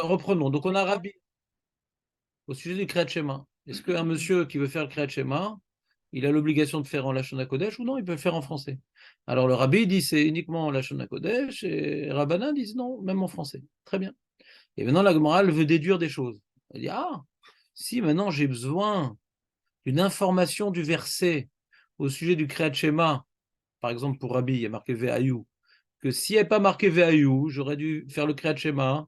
reprenons. Donc, on a Rabbi au sujet du Kriyat Shema. Est-ce qu'un monsieur qui veut faire le Kriyat Shema, il a l'obligation de faire en Lashon HaKodesh ou non, il peut le faire en français? Alors, le Rabbi dit c'est uniquement en Lashon HaKodesh et Rabbanan disent non, même en français. Très bien. Et maintenant, la Gemara, elle veut déduire des choses. Elle dit, ah, si maintenant j'ai besoin d'une information du verset au sujet du Kriyat Shema, par exemple pour Rabbi, il y a marqué Ve'ayu, que s'il n'y avait pas marqué Ve'ayu, j'aurais dû faire le Kriyat Shema,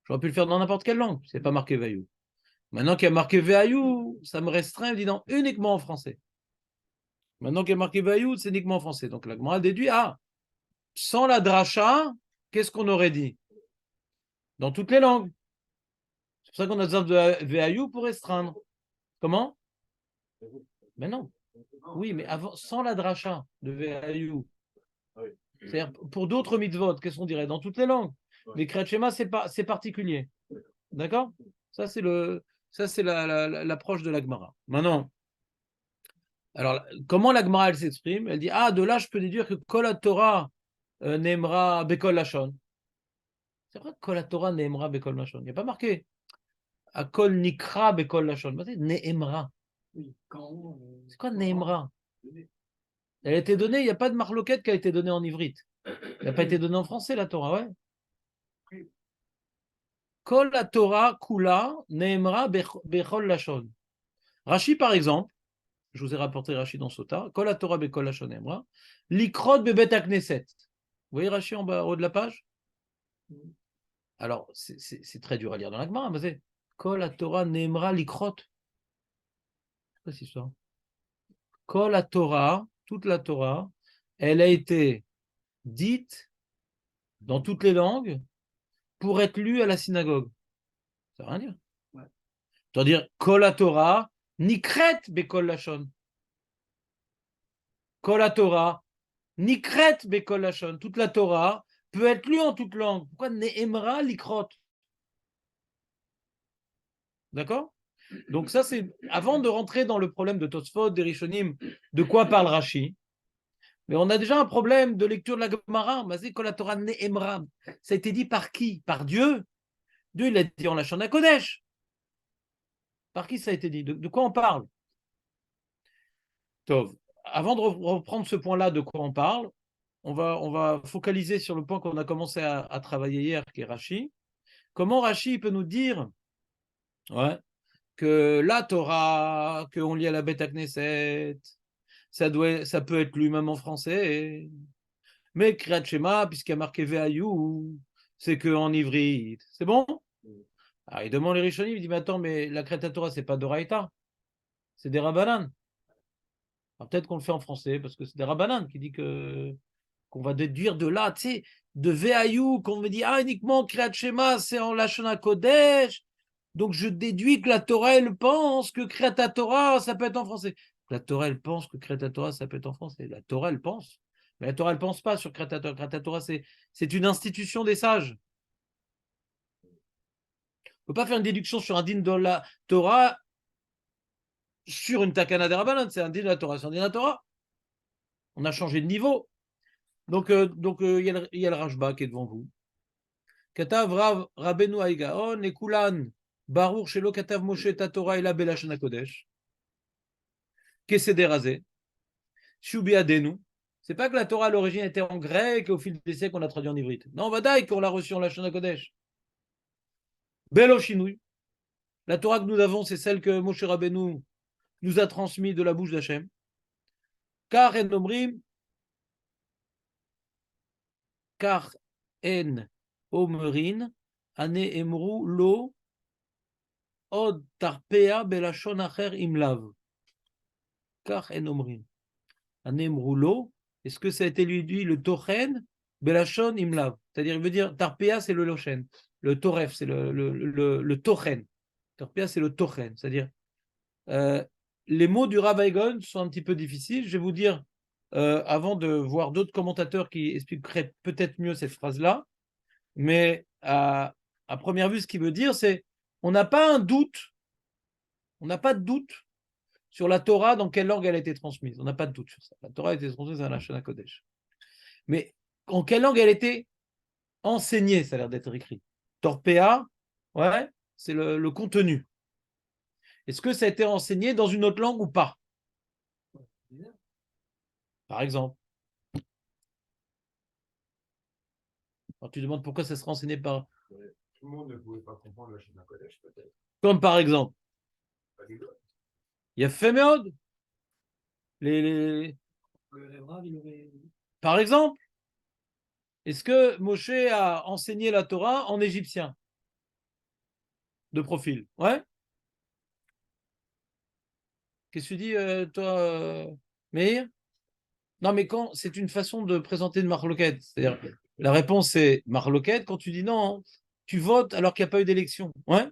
j'aurais pu le faire dans n'importe quelle langue, s'il n'y a pas marqué Ve'ayu. Maintenant qu'il y a marqué Ve'ayu, ça me restreint, il dit non, uniquement en français. Maintenant qu'il y a marqué Ve'ayu, c'est uniquement en français. Donc la Gemara déduit, ah, sans la dracha, qu'est-ce qu'on aurait dit? Dans toutes les langues. C'est pour ça qu'on a besoin de Ve'ayu pour restreindre. Comment? Mais non. Oui, mais avant, sans la dracha de Ve'ayu. C'est-à-dire, pour d'autres mitzvot, qu'est-ce qu'on dirait? Dans toutes les langues. Mais Kriyat Shema, c'est particulier. D'accord? Ça, c'est l'approche de la Gemara. Maintenant, alors, comment la Gemara, elle s'exprime? Elle dit, ah, de là, je peux déduire que Kol Torah Neemra Bekol Lashon. C'est vrai que Kol Torah Neemra Bekol Lashon. Il n'y a pas marqué. À Kol Nikra Bekol Lashon. C'est Neemra. C'est quoi Neemra? Elle a été donnée, il n'y a pas de marloquette qui a été donnée en ivrite. Elle n'a pas été donnée en français, la Torah, ouais. Kol la Torah Kula Neemra Bechol Lashon. Rashi, par exemple, je vous ai rapporté Rashi dans Sota, Kol la Torah Bechol Lashon Neemra, Likrot Bebet Knesset. Vous voyez Rashi en bas, en haut de la page? Alors, c'est très dur à lire dans la Gemara, mais c'est Kol la Torah Neemra Likrot. C'est quoi cette histoire? Kol la Torah, toute la Torah, elle a été dite dans toutes les langues pour être lue à la synagogue. Ça veut rien dire. Ouais. Ça veut dire Kol la Torah, Nikret Bekol Lashon. Kol la Torah, Nikret Bekol Lashon. Toute la Torah peut être lue en toute langue. Pourquoi Neemra Likrot? D'accord? Donc ça, c'est avant de rentrer dans le problème de Tosfot, des Rishonim, de quoi parle Rashi. Mais on a déjà un problème de lecture de la Gemara. Kol la Torah Neemra. Ça a été dit par qui? Par Dieu. Dieu, il a dit en Lashon HaKodesh. Par qui ça a été dit? De quoi on parle? Tov. Avant de reprendre ce point-là, de quoi on parle, on va focaliser sur le point qu'on a commencé à travailler hier, qui est Rashi. Comment Rashi peut nous dire que la Torah, qu'on lit à la Beth Knesset, ça peut être lu même en français, mais Kriyat Shema, puisqu'il y a marqué Ve'ayu, c'est qu'en ivrite. C'est bon? Alors, il demande les Rishonim, il dit, mais attends, mais la Kriyat Torah, c'est pas d'Oraïta, c'est des Rabbanan. Peut-être qu'on le fait en français, parce que c'est des Rabbanan qui dit qu'on va déduire de là, tu sais, de Ve'ayu, qu'on me dit, ah, uniquement Kriyat Shema, c'est en Lashon HaKodesh, donc je déduis que la Torah, elle pense que Kriyat Torah, ça peut être en français. La Torah, elle pense que Kriyat Torah, ça peut être en français. La Torah, elle pense. Mais la Torah, elle pense pas sur Kriyat Torah. Kriyat Torah, c'est une institution des sages. On ne peut pas faire une déduction sur un din de la Torah sur une Takana des Rabbanan. C'est un din de la Torah, c'est un din de la Torah. On a changé de niveau. Donc, il y a le Rashba qui est devant vous. Katav Rav Rabbeinu Aigaon et Kulan Baruch Shelo Katav Moshe Tatora Ela Belashon HaKodesh. Keseder Hazeh. Shubi Adenu. C'est pas que la Torah à l'origine était en grec et au fil des siècles on l'a traduit en ivrite. Non, Vadaï qu'on l'a reçu en Lashon HaKodesh. Belo Shinui. La Torah que nous avons, c'est celle que Moshe Rabbeinu nous a transmise de la bouche d'Hachem. Car en omrim, car en omrin, ane emru lo od tarpea belashon acher imlav. Car en omrim. Ane emru lo, est-ce que ça a été lui dit le tochen belashon imlav? C'est-à-dire, il veut dire tarpea, c'est le lochen. Le toref, c'est le tochen. Tarpea, c'est le tochen. C'est-à-dire, les mots du Rav Eigon sont un petit peu difficiles. Je vais vous dire, avant de voir d'autres commentateurs qui expliqueraient peut-être mieux cette phrase-là, mais à première vue, ce qu'il veut dire, c'est on n'a pas de doute sur la Torah, dans quelle langue elle a été transmise. On n'a pas de doute sur ça. La Torah a été transmise dans la Lashon HaKodesh. Mais en quelle langue elle a été enseignée, ça a l'air d'être écrit. Torpéa, Ouais, c'est le contenu. Est-ce que ça a été enseigné dans une autre langue ou pas? Par exemple. Alors, tu demandes pourquoi ça sera enseigné par. Tout le monde ne pouvait pas comprendre la Shana Kodesh, peut-être. Comme par exemple. Il y a Féméod. Les... Par exemple, est-ce que Moshe a enseigné la Torah en égyptien? De profil. Ouais. Qu'est-ce que tu dis, toi, Meir? Non, mais quand c'est une façon de présenter une marloquette. C'est-à-dire, la réponse c'est marloquette quand tu dis non, tu votes alors qu'il n'y a pas eu d'élection. Ouais.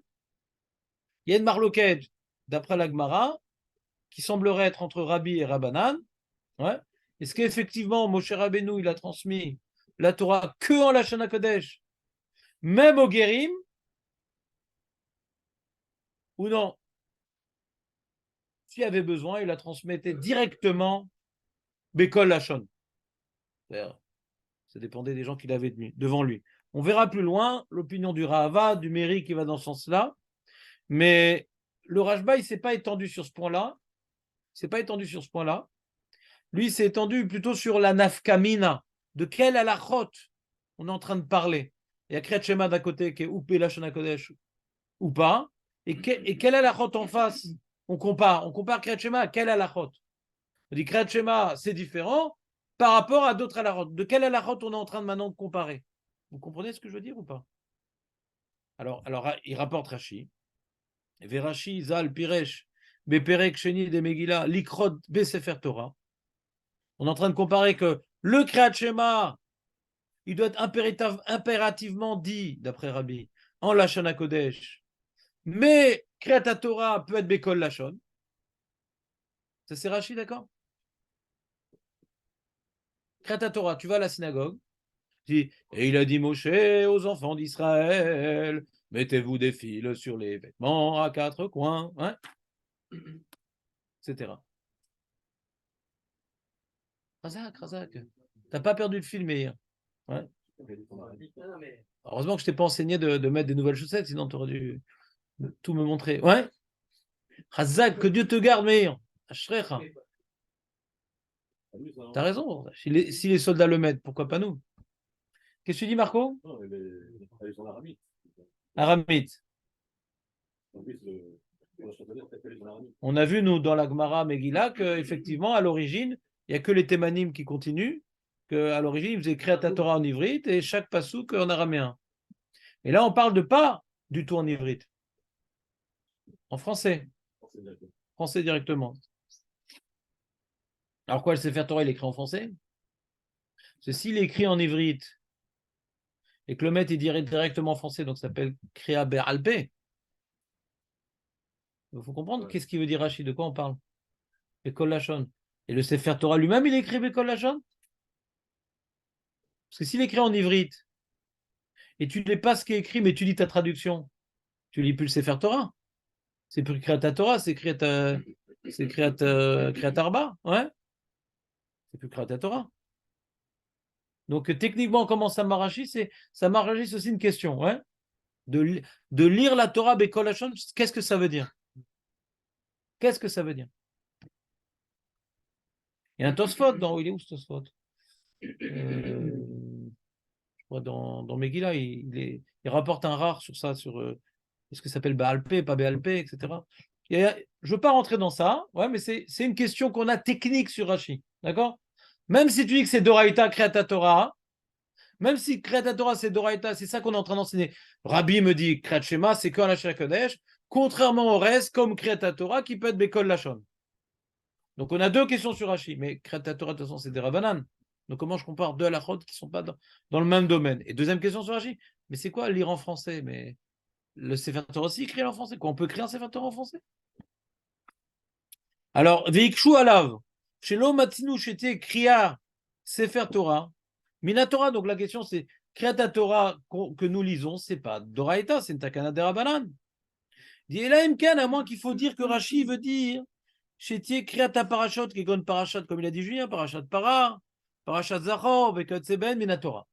Il y a une marloquette, d'après la Gemara, qui semblerait être entre Rabbi et Rabbanan. Ouais. Est-ce qu'effectivement, Moshe Rabbeinu, il a transmis la Torah que en Lashon HaKodesh, même au Guérim, ou non? S'il y avait besoin, il la transmettait directement Bekol Lashon. Ça dépendait des gens qu'il avait devant lui. On verra plus loin l'opinion du Rahava, du Méri qui va dans ce sens-là. Mais le Rashba, il ne s'est pas étendu sur ce point-là. Lui, il s'est étendu plutôt sur la nafkamina. De quel halachot on est en train de parler? Il y a Kriyat Shema d'un côté qui est ou Lashon HaKodesh ou pas. Et quel halachot en face? On compare Kriyat Shema à quel halachot? On dit Kriyat Shema, c'est différent par rapport à d'autres halachot. De quel halachot on est en train maintenant de comparer? Vous comprenez ce que je veux dire ou pas? Alors, il rapporte Rashi. Verashi, Zal, Piresh, Beperek, Sheni, de Megillah, Likrod, Besefer Torah. On est en train de comparer que le Kriyat Shema, il doit être impérativement dit, d'après Rabbi, en Lashon HaKodesh. Mais Kriyat Torah peut être Bekol Lashon. Ça, c'est Rashi, d'accord? Kriyat Torah, tu vas à la synagogue, et il a dit Moshe aux enfants d'Israël, mettez-vous des fils sur les vêtements à quatre coins, hein, etc. Razak, t'as pas perdu le fil, mais ouais. Heureusement que je t'ai pas enseigné de mettre des nouvelles chaussettes, sinon tu aurais dû tout me montrer. Ouais. Razak, que Dieu te garde, Meir. Ashrecha. T'as raison. Si les soldats le mettent, pourquoi pas nous? Qu'est-ce que tu dis, Marco? Aramite. On a vu, nous, dans la Gemara Megillah, qu'effectivement, à l'origine, il n'y a que les Thémanim qui continuent, qu'à l'origine, ils faisaient Kriyat Torah en ivrite et chaque pasouk en araméen. Et là, on parle de pas du tout en ivrite. En français. Français directement. Alors quoi, le Sefer Torah, il est écrit en français? Parce que s'il est écrit en ivrite et que le maître, il dirait directement en français, donc ça s'appelle Kriya Be'alpeh. Il faut comprendre qu'est-ce qu'il veut dire Rachid, de quoi on parle. Bekol Lashon. Et le Sefer Torah lui-même, il est écrit Bekol Lashon? Parce que s'il est écrit en ivrite et tu ne lis pas ce qui est écrit, mais tu lis ta traduction, tu lis plus le Sefer Torah. C'est plus Kriyat Torah, c'est Kriyat Arba, ouais. C'est plus Kriyat Torah. Donc techniquement, comment ça m'arrachit? Ça m'arrachit aussi une question, ouais. De lire la Torah Bekol Lashon, qu'est-ce que ça veut dire? Qu'est-ce que ça veut dire? Il y a un Tosfot, il est où ce Tosfot? Je crois dans Megillah, il rapporte un rare sur ça, sur ce que ça s'appelle Baalpé, pas Baalpé, etc. Je ne veux pas rentrer dans ça, ouais, mais c'est une question qu'on a technique sur Rashi, d'accord? Même si tu dis que c'est Doraïta, Kriyat Torah, même si Kriyat Torah c'est Doraïta, c'est ça qu'on est en train d'enseigner. Rabbi me dit Kriyat Shema, c'est qu'un Lashon Kodesh, contrairement au reste, comme Kriyat Torah, qui peut être Bekol Lashon. Donc on a deux questions sur Rashi, mais Kriyat Torah, de toute façon, c'est des Rabbanan. Donc comment je compare deux halachot qui ne sont pas dans le même domaine? Et deuxième question sur Rashi, mais c'est quoi lire en français? Mais le Sefer Torah aussi écrit en français. Quoi, on peut écrire un Sefer Torah en français? Alors, Veikshu alav, Shelo Matzinu Shete Kriya Sefer Torah, Mina Torah, donc la question c'est Kriyat Torah que nous lisons, c'est pas Doraïta, c'est une Takana de Rabbanan. Dit Elaim Ken, à moins qu'il faut dire que Rashi veut dire Shetie Kriyat Parashot, qui est Parashot, comme il a dit Julien, Parashot Para, Parashat Zachor, Bekot Seben, Mina Torah.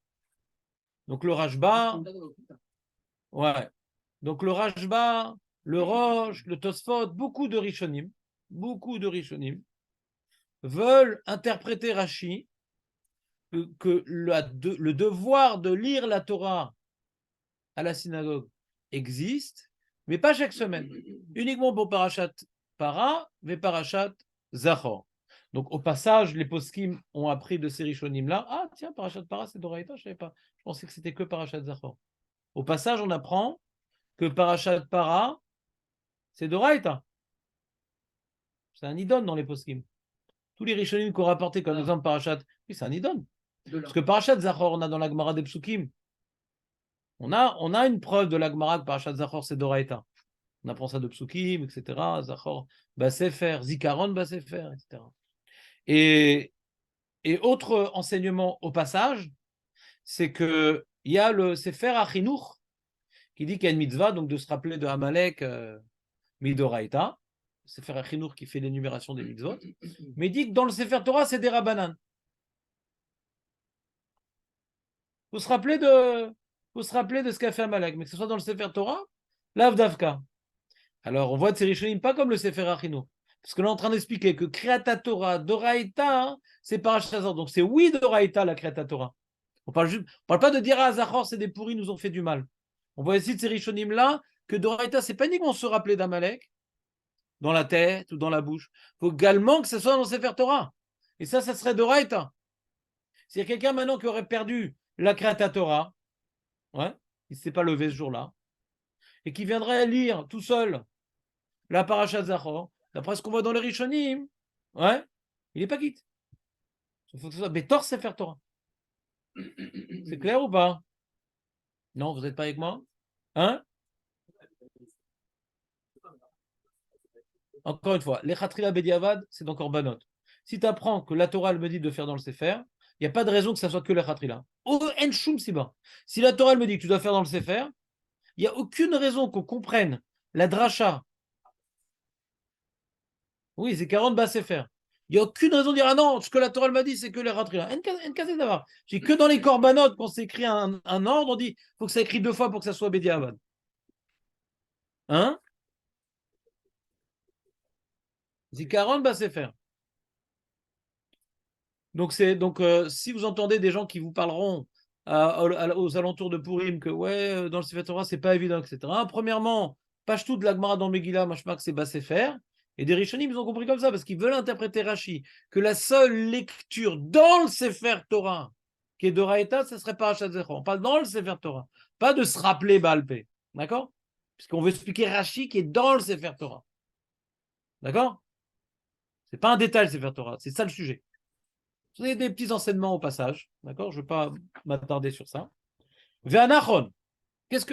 Donc le Rashba, ouais. Donc le Rashba, le Rosh, le Tosfot, beaucoup de Rishonim veulent interpréter Rashi que le devoir de lire la Torah à la synagogue existe, mais pas chaque semaine. Uniquement pour Parashat Para, mais Parashat Zachor. Donc au passage, les poskim ont appris de ces Rishonim-là. Ah tiens, Parashat Para, c'est Doraïta, je ne savais pas. Je pensais que c'était que Parashat Zachor. Au passage, on apprend que Parashat Para, c'est Doraïta. C'est un idon dans les poskim. Tous les Rishonim qu'on rapporté comme exemple Parashat, oui, c'est un idon. Parce que Parashat Zachor, on a dans la Gemara des Psukim. On a une preuve de la Gemara que Parashat Zachor, c'est Doraïta. On apprend ça de Psukim, etc. Zachor, Basefer, Zikaron, Basefer, etc. Et autre enseignement au passage, c'est qu'il y a le Sefer Achinour qui dit qu'il y a une mitzvah, donc de se rappeler de Amalek, Midoraïta. Sefer Achinour qui fait l'énumération des mitzvot. Mais il dit que dans le Sefer Torah, c'est des Rabbanan. Il faut se rappeler de ce qu'a fait Amalek, mais que ce soit dans le Sefer Torah, l'Avdavka. Alors, on voit de ces Rishonim pas comme le Sefer Achinour. Parce que là, on est en train d'expliquer que Kriyata Torah, Doraïta, hein, c'est Parashat Zachor. Donc, c'est oui Doraïta, la Kriyata Torah. On parle pas de dire à Zachor, c'est des pourris, nous ont fait du mal. On voit ici de ces Rishonim là que Doraïta, c'est pas uniquement se rappeler d'Amalek, dans la tête ou dans la bouche. Il faut également que ce soit dans le Sefer Torah. Et ça serait Doraïta. S'il y a quelqu'un maintenant qui aurait perdu la Kriyata Torah, ouais, il ne s'est pas levé ce jour-là, et qui viendrait lire tout seul la Parashat Zachor, d'après ce qu'on voit dans les Rishonim, ouais, il n'est pas quitte. Il faut que ce soit Betor Sefer Torah. C'est clair ou pas? Non, vous n'êtes pas avec moi? Hein? Encore une fois, les Khatrila Bediavad, c'est dans Korbanot. Si tu apprends que la Torah elle me dit de faire dans le Sefer, il n'y a pas de raison que ça soit que les Khatrila. En Shum Siba. Si la Torah elle me dit que tu dois faire dans le Sefer, il n'y a aucune raison qu'on comprenne la dracha. Oui, c'est 40 bas Sefer. Il n'y a aucune raison de dire ah non, ce que la Torah m'a dit, c'est que les Khatrila. J'ai que dans les Korbanot, quand c'est écrit un ordre, on dit il faut que ça écrit 2 fois pour que ça soit Bediavad. Hein? Zikaron bas Sefer. Donc, si vous entendez des gens qui vous parleront aux alentours de Purim que ouais, dans le Sefer Torah, c'est pas évident, etc. Premièrement, page tout de la Gemara dans Megillah, moi je pense que c'est Bassefer. Et des Rishonim, ils ont compris comme ça parce qu'ils veulent interpréter Rashi que la seule lecture dans le Sefer Torah qui est d'Oraïta, ce serait Parashat Zechor. On parle dans le Sefer Torah, pas de se rappeler Baal Pé. D'accord? Puisqu'on veut expliquer Rashi qui est dans le Sefer Torah. D'accord? C'est pas un détail le Sefer Torah, c'est ça le sujet. Vous avez des petits enseignements au passage, d'accord? Je ne vais pas m'attarder sur ça. Ve'anachon.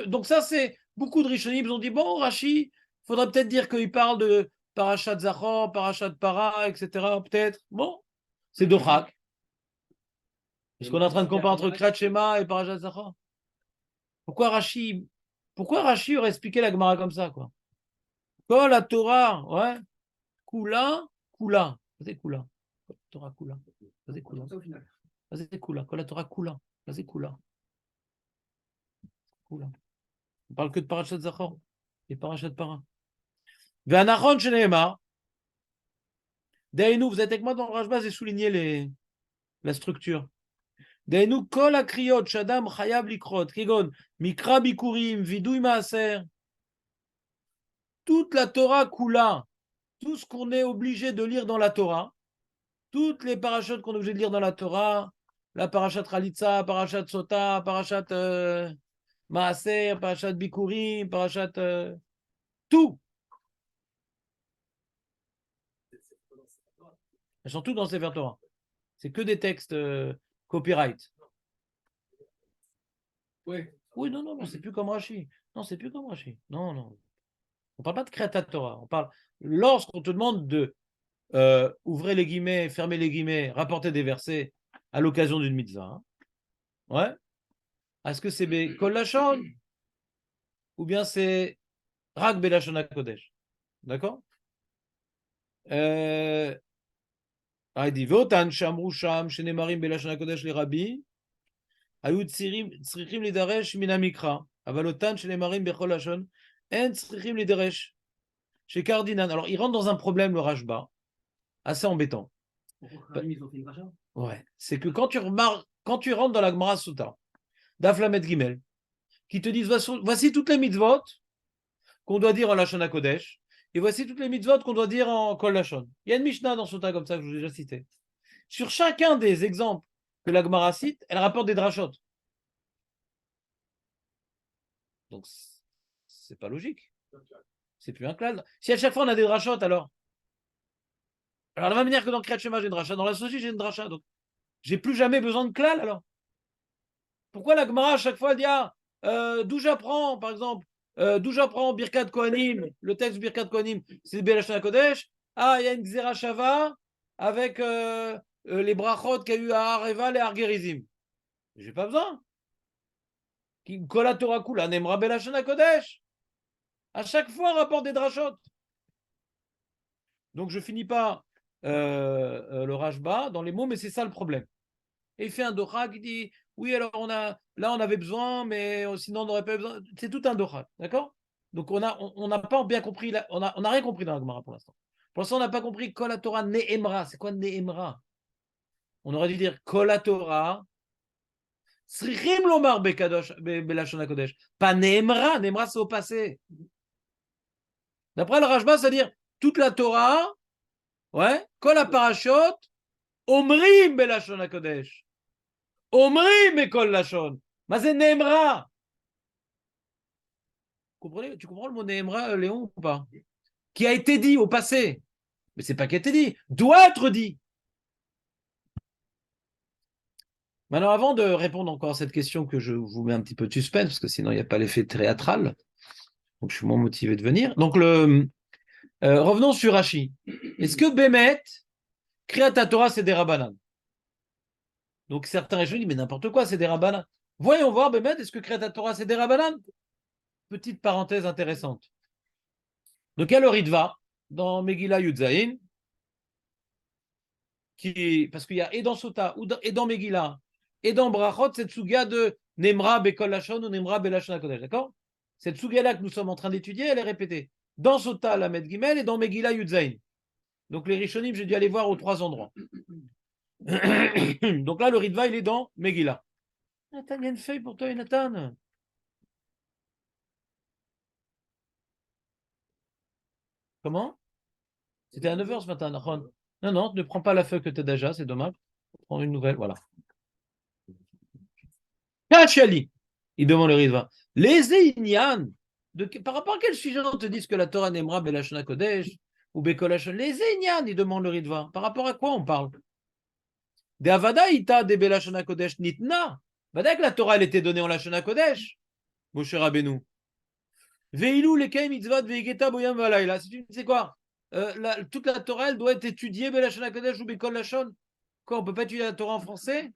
Donc ça, c'est beaucoup de Rishonim, ils ont dit, bon, Rashi, il faudrait peut-être dire qu'il parle de Parashat Zachor, Parashat Para, etc. Peut-être. Bon, c'est Dochak. Est-ce qu'on est en train de comparer entre Kriyat Shema et Parashat Zachor? Pourquoi Rashi aurait expliqué la Gemara comme ça, quoi? Quand la Torah, ouais, Kula, c'est Kula. Torah Kula. C'est Kula. C'est Kula. Quand la Torah Kula. C'est Kula. Kula. On parle que de Parashat Zachor et Parashat Para. Ve'anachon shene'emar. Dainu, vous êtes avec moi dans le Rashba, j'ai souligné la structure. Dainu kol akriyot shadam chayab likrot kegon mikra bikurim vidui maaser. Toute la Torah Kula, tout ce qu'on est obligé de lire dans la Torah, toutes les parachutes qu'on est obligé de lire dans la Torah, la parashat Khalitsa, parashat Sota, parashat Maaser, parashat Bikurim, parashat tout. Elles sont toutes dans Sefer Torah. C'est que des textes copyright. Oui. Oui, non, c'est plus comme Rashi. Non, c'est plus comme Rashi. Non. On ne parle pas de Kriyat Torah. On parle, lorsqu'on te demande de ouvrir les guillemets, fermer les guillemets, rapporter des versets à l'occasion d'une mitzvah. Hein. Ouais. Est-ce que c'est Kol Lachon ou bien c'est Rak Belachon HaKodesh? D'accord? Il dit Votan Shamru Sham, Shenemarim Belachon HaKodesh les Rabbi, Ayud Tzrichim Lidaresh Minamikra. Avalotan chez les marines bechol lashon, en tzrichim lideresh. Chez Kardinan. Alors, il rentre dans un problème, le Rashba, assez embêtant. Ouais. C'est que quand tu rentres dans la Gemara Sutta, d'Aflamet Gimel, qui te disent voici toutes les mitzvot qu'on doit dire en Lashon HaKodesh, et voici toutes les mitzvot qu'on doit dire en Kol Lashon. Il y a une Mishnah dans Sutta comme ça que je vous ai déjà cité. Sur chacun des exemples que la Gemara cite, elle rapporte des drachot. Donc, c'est pas logique. C'est plus un klal. Si à chaque fois on a des drachot, alors de la même manière que dans Kriyat Shema, j'ai une dracha, dans la Sochi, j'ai une dracha. Donc, j'ai plus jamais besoin de klal, alors. Pourquoi la Gemara, à chaque fois, elle dit d'où j'apprends, par exemple, d'où j'apprends Birkat Kohanim, le texte Birkat Kohanim, c'est Belashon Kodesh. Ah, il y a une Xera Shava avec les brachot qu'il y a eu à Areva et à Argerizim. J'ai pas besoin. Kol HaTorah Kula Nemra Belashon Kodesh. À chaque fois, on rapporte des drachot. Donc, je finis pas le Rashba dans les mots, mais c'est ça le problème. Et il fait un doha qui dit oui, alors là on avait besoin, mais sinon on n'aurait pas besoin. C'est tout un doha, d'accord? Donc on n'a pas bien compris, on n'a rien compris dans la Gemara pour l'instant. Pour l'instant, on n'a pas compris Kol HaTorah Ne'emra. C'est quoi Ne'emra? On aurait dû dire Kol HaTorah Srichim Lomar Belashon HaKodesh. Pas Ne'emra. Ne'emra, c'est au passé. D'après le Rashba, c'est-à-dire toute la Torah, ouais, Kol HaParashot, Omrim Belashon HaKodesh. Omrim Ekol Lashon. Mais c'est Ne'emra. Tu comprends le mot Ne'emra, Léon, ou pas? Qui a été dit au passé. Mais c'est pas qui a été dit. Doit être dit. Maintenant, avant de répondre encore à cette question que je vous mets un petit peu de suspense, parce que sinon il n'y a pas l'effet théâtral. Donc je suis moins motivé de venir. Donc revenons sur Rashi. Est-ce que Bémet, Kriyat Torah, c'est des Rabbanan? Donc certains régions disent, mais n'importe quoi, c'est des Rabbanan. Voyons voir, Bémet, est-ce que Kriyat Torah, c'est des Rabbanan? Petite parenthèse intéressante. Donc il y a le Ritva dans Megillah Yudzaïn, parce qu'il y a et dans Sota, et dans Megillah, et dans Brachot, cette suga de Nemra Bekol Lashon ou Nemra Belashon HaKodesh, d'accord? Cette suga-là que nous sommes en train d'étudier, elle est répétée dans Sota, la Med Gimel, et dans Megillah Yudzaïn. Donc les Rishonim, j'ai dû aller voir aux 3 endroits. Donc là, le Ritva, il est dans Megillah. Nathan, il y a une feuille pour toi, Nathan. Comment? C'était à 9h ce matin, Nahon. Non, ne prends pas la feuille que tu as déjà, c'est dommage. Prends une nouvelle, voilà. Kachali, il demande le Ritva. Les Einyan, par rapport à quel sujet on te dit que la Torah n'aimera Belashon Kodesh ou Bekolashon? Les Einyan, il demande le Ritva. Par rapport à quoi on parle? De Avada ita de Belashon Kodesh nitna. Vada que la Torah elle était donnée en Lashon Kodesh. Moshe Rabbeinu. Veilou lekei mitzvat veigeta boyam valayla. C'est quoi? Toute la Torah elle doit être étudiée Belashon Kodesh ou Bekol Lashon. Quoi, on peut pas étudier la Torah en français?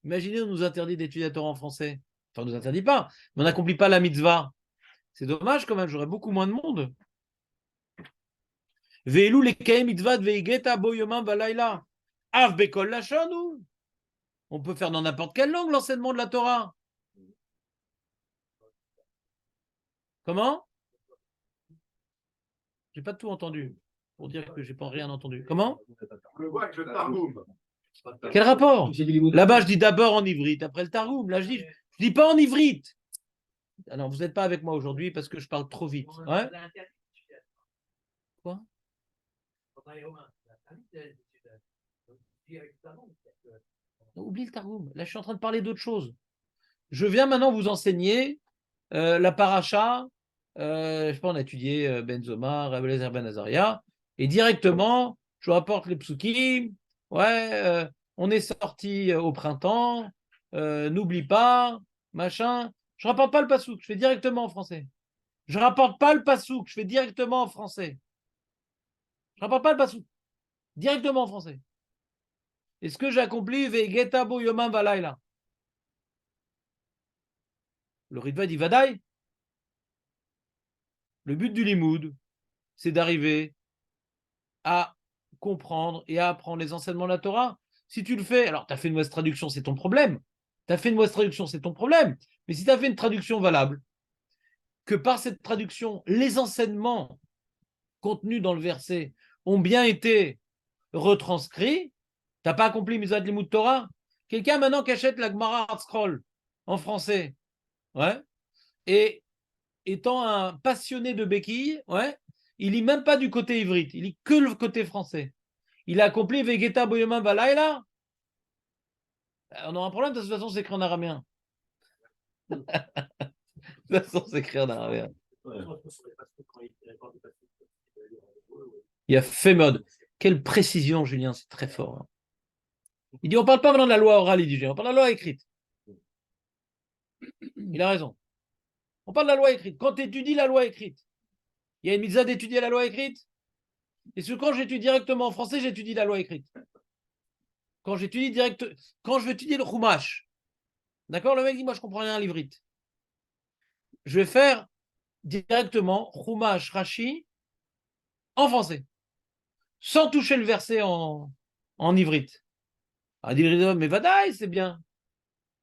Imaginez, on nous interdit d'étudier la Torah en français. Enfin, on ne nous interdit pas, mais on n'accomplit pas la mitzvah. C'est dommage quand même, j'aurais beaucoup moins de monde. Veilou lekei mitzvat veigeta boyam valayla. Av Bekol Lashon ou? On peut faire dans n'importe quelle langue l'enseignement de la Torah. Comment? J'ai pas tout entendu. Pour dire que j'ai pas rien entendu. Comment? On le voit avec le Targum. Quel rapport? Là-bas, je dis d'abord en ivrite, après le Targum. Là, je dis pas en ivrite. Alors, vous n'êtes pas avec moi aujourd'hui parce que je parle trop vite. Ouais? Quoi? Oublie le Targum. Là, je suis en train de parler d'autre chose. Je viens maintenant vous enseigner la paracha. Je sais pas, on a étudié Ben Zoma, Rabbi Eliezer Ben Azaria, et directement, je vous rapporte les psukim. Ouais, on est sorti au printemps. N'oublie pas, machin. Je rapporte pas le pasouk, je fais directement en français. Je rapporte pas le pasouk, je fais directement en français. Je rapporte pas le pasouk, directement en français. Est-ce que j'accomplis Vegeta bo yomam valayla? Le Ritva dit Vadaï. Le but du limoud, c'est d'arriver à comprendre et à apprendre les enseignements de la Torah. Si tu le fais, alors tu as fait une mauvaise traduction, c'est ton problème. Tu as fait une mauvaise traduction, c'est ton problème. Mais si tu as fait une traduction valable, que par cette traduction, les enseignements contenus dans le verset ont bien été retranscrits, tu n'as pas accompli Mizat Limud Torah. Quelqu'un maintenant qui achète la Gemara Art Scroll en français, ouais, et étant un passionné de béquilles, ouais, il lit même pas du côté ivrite, il lit que le côté français. Il a accompli Vegeta Boyoma Balaïla. On aura un problème, de toute façon, c'est écrit en araméen. De toute façon, c'est écrit en araméen. Il a fait mode. Quelle précision, Julien, c'est très fort. Hein. Il dit, on ne parle pas maintenant de la loi orale, il dit, on parle de la loi écrite. Il a raison. On parle de la loi écrite. Quand tu étudies la loi écrite, il y a une mitzvah d'étudier la loi écrite. Et quand j'étudie directement en français, j'étudie la loi écrite. Quand je veux étudier le Chumash, d'accord, le mec dit, moi je comprends rien à l'ivrite. Je vais faire directement Chumash Rashi en français, sans toucher le verset en ivrite. Ah, mais Vadaï, c'est bien.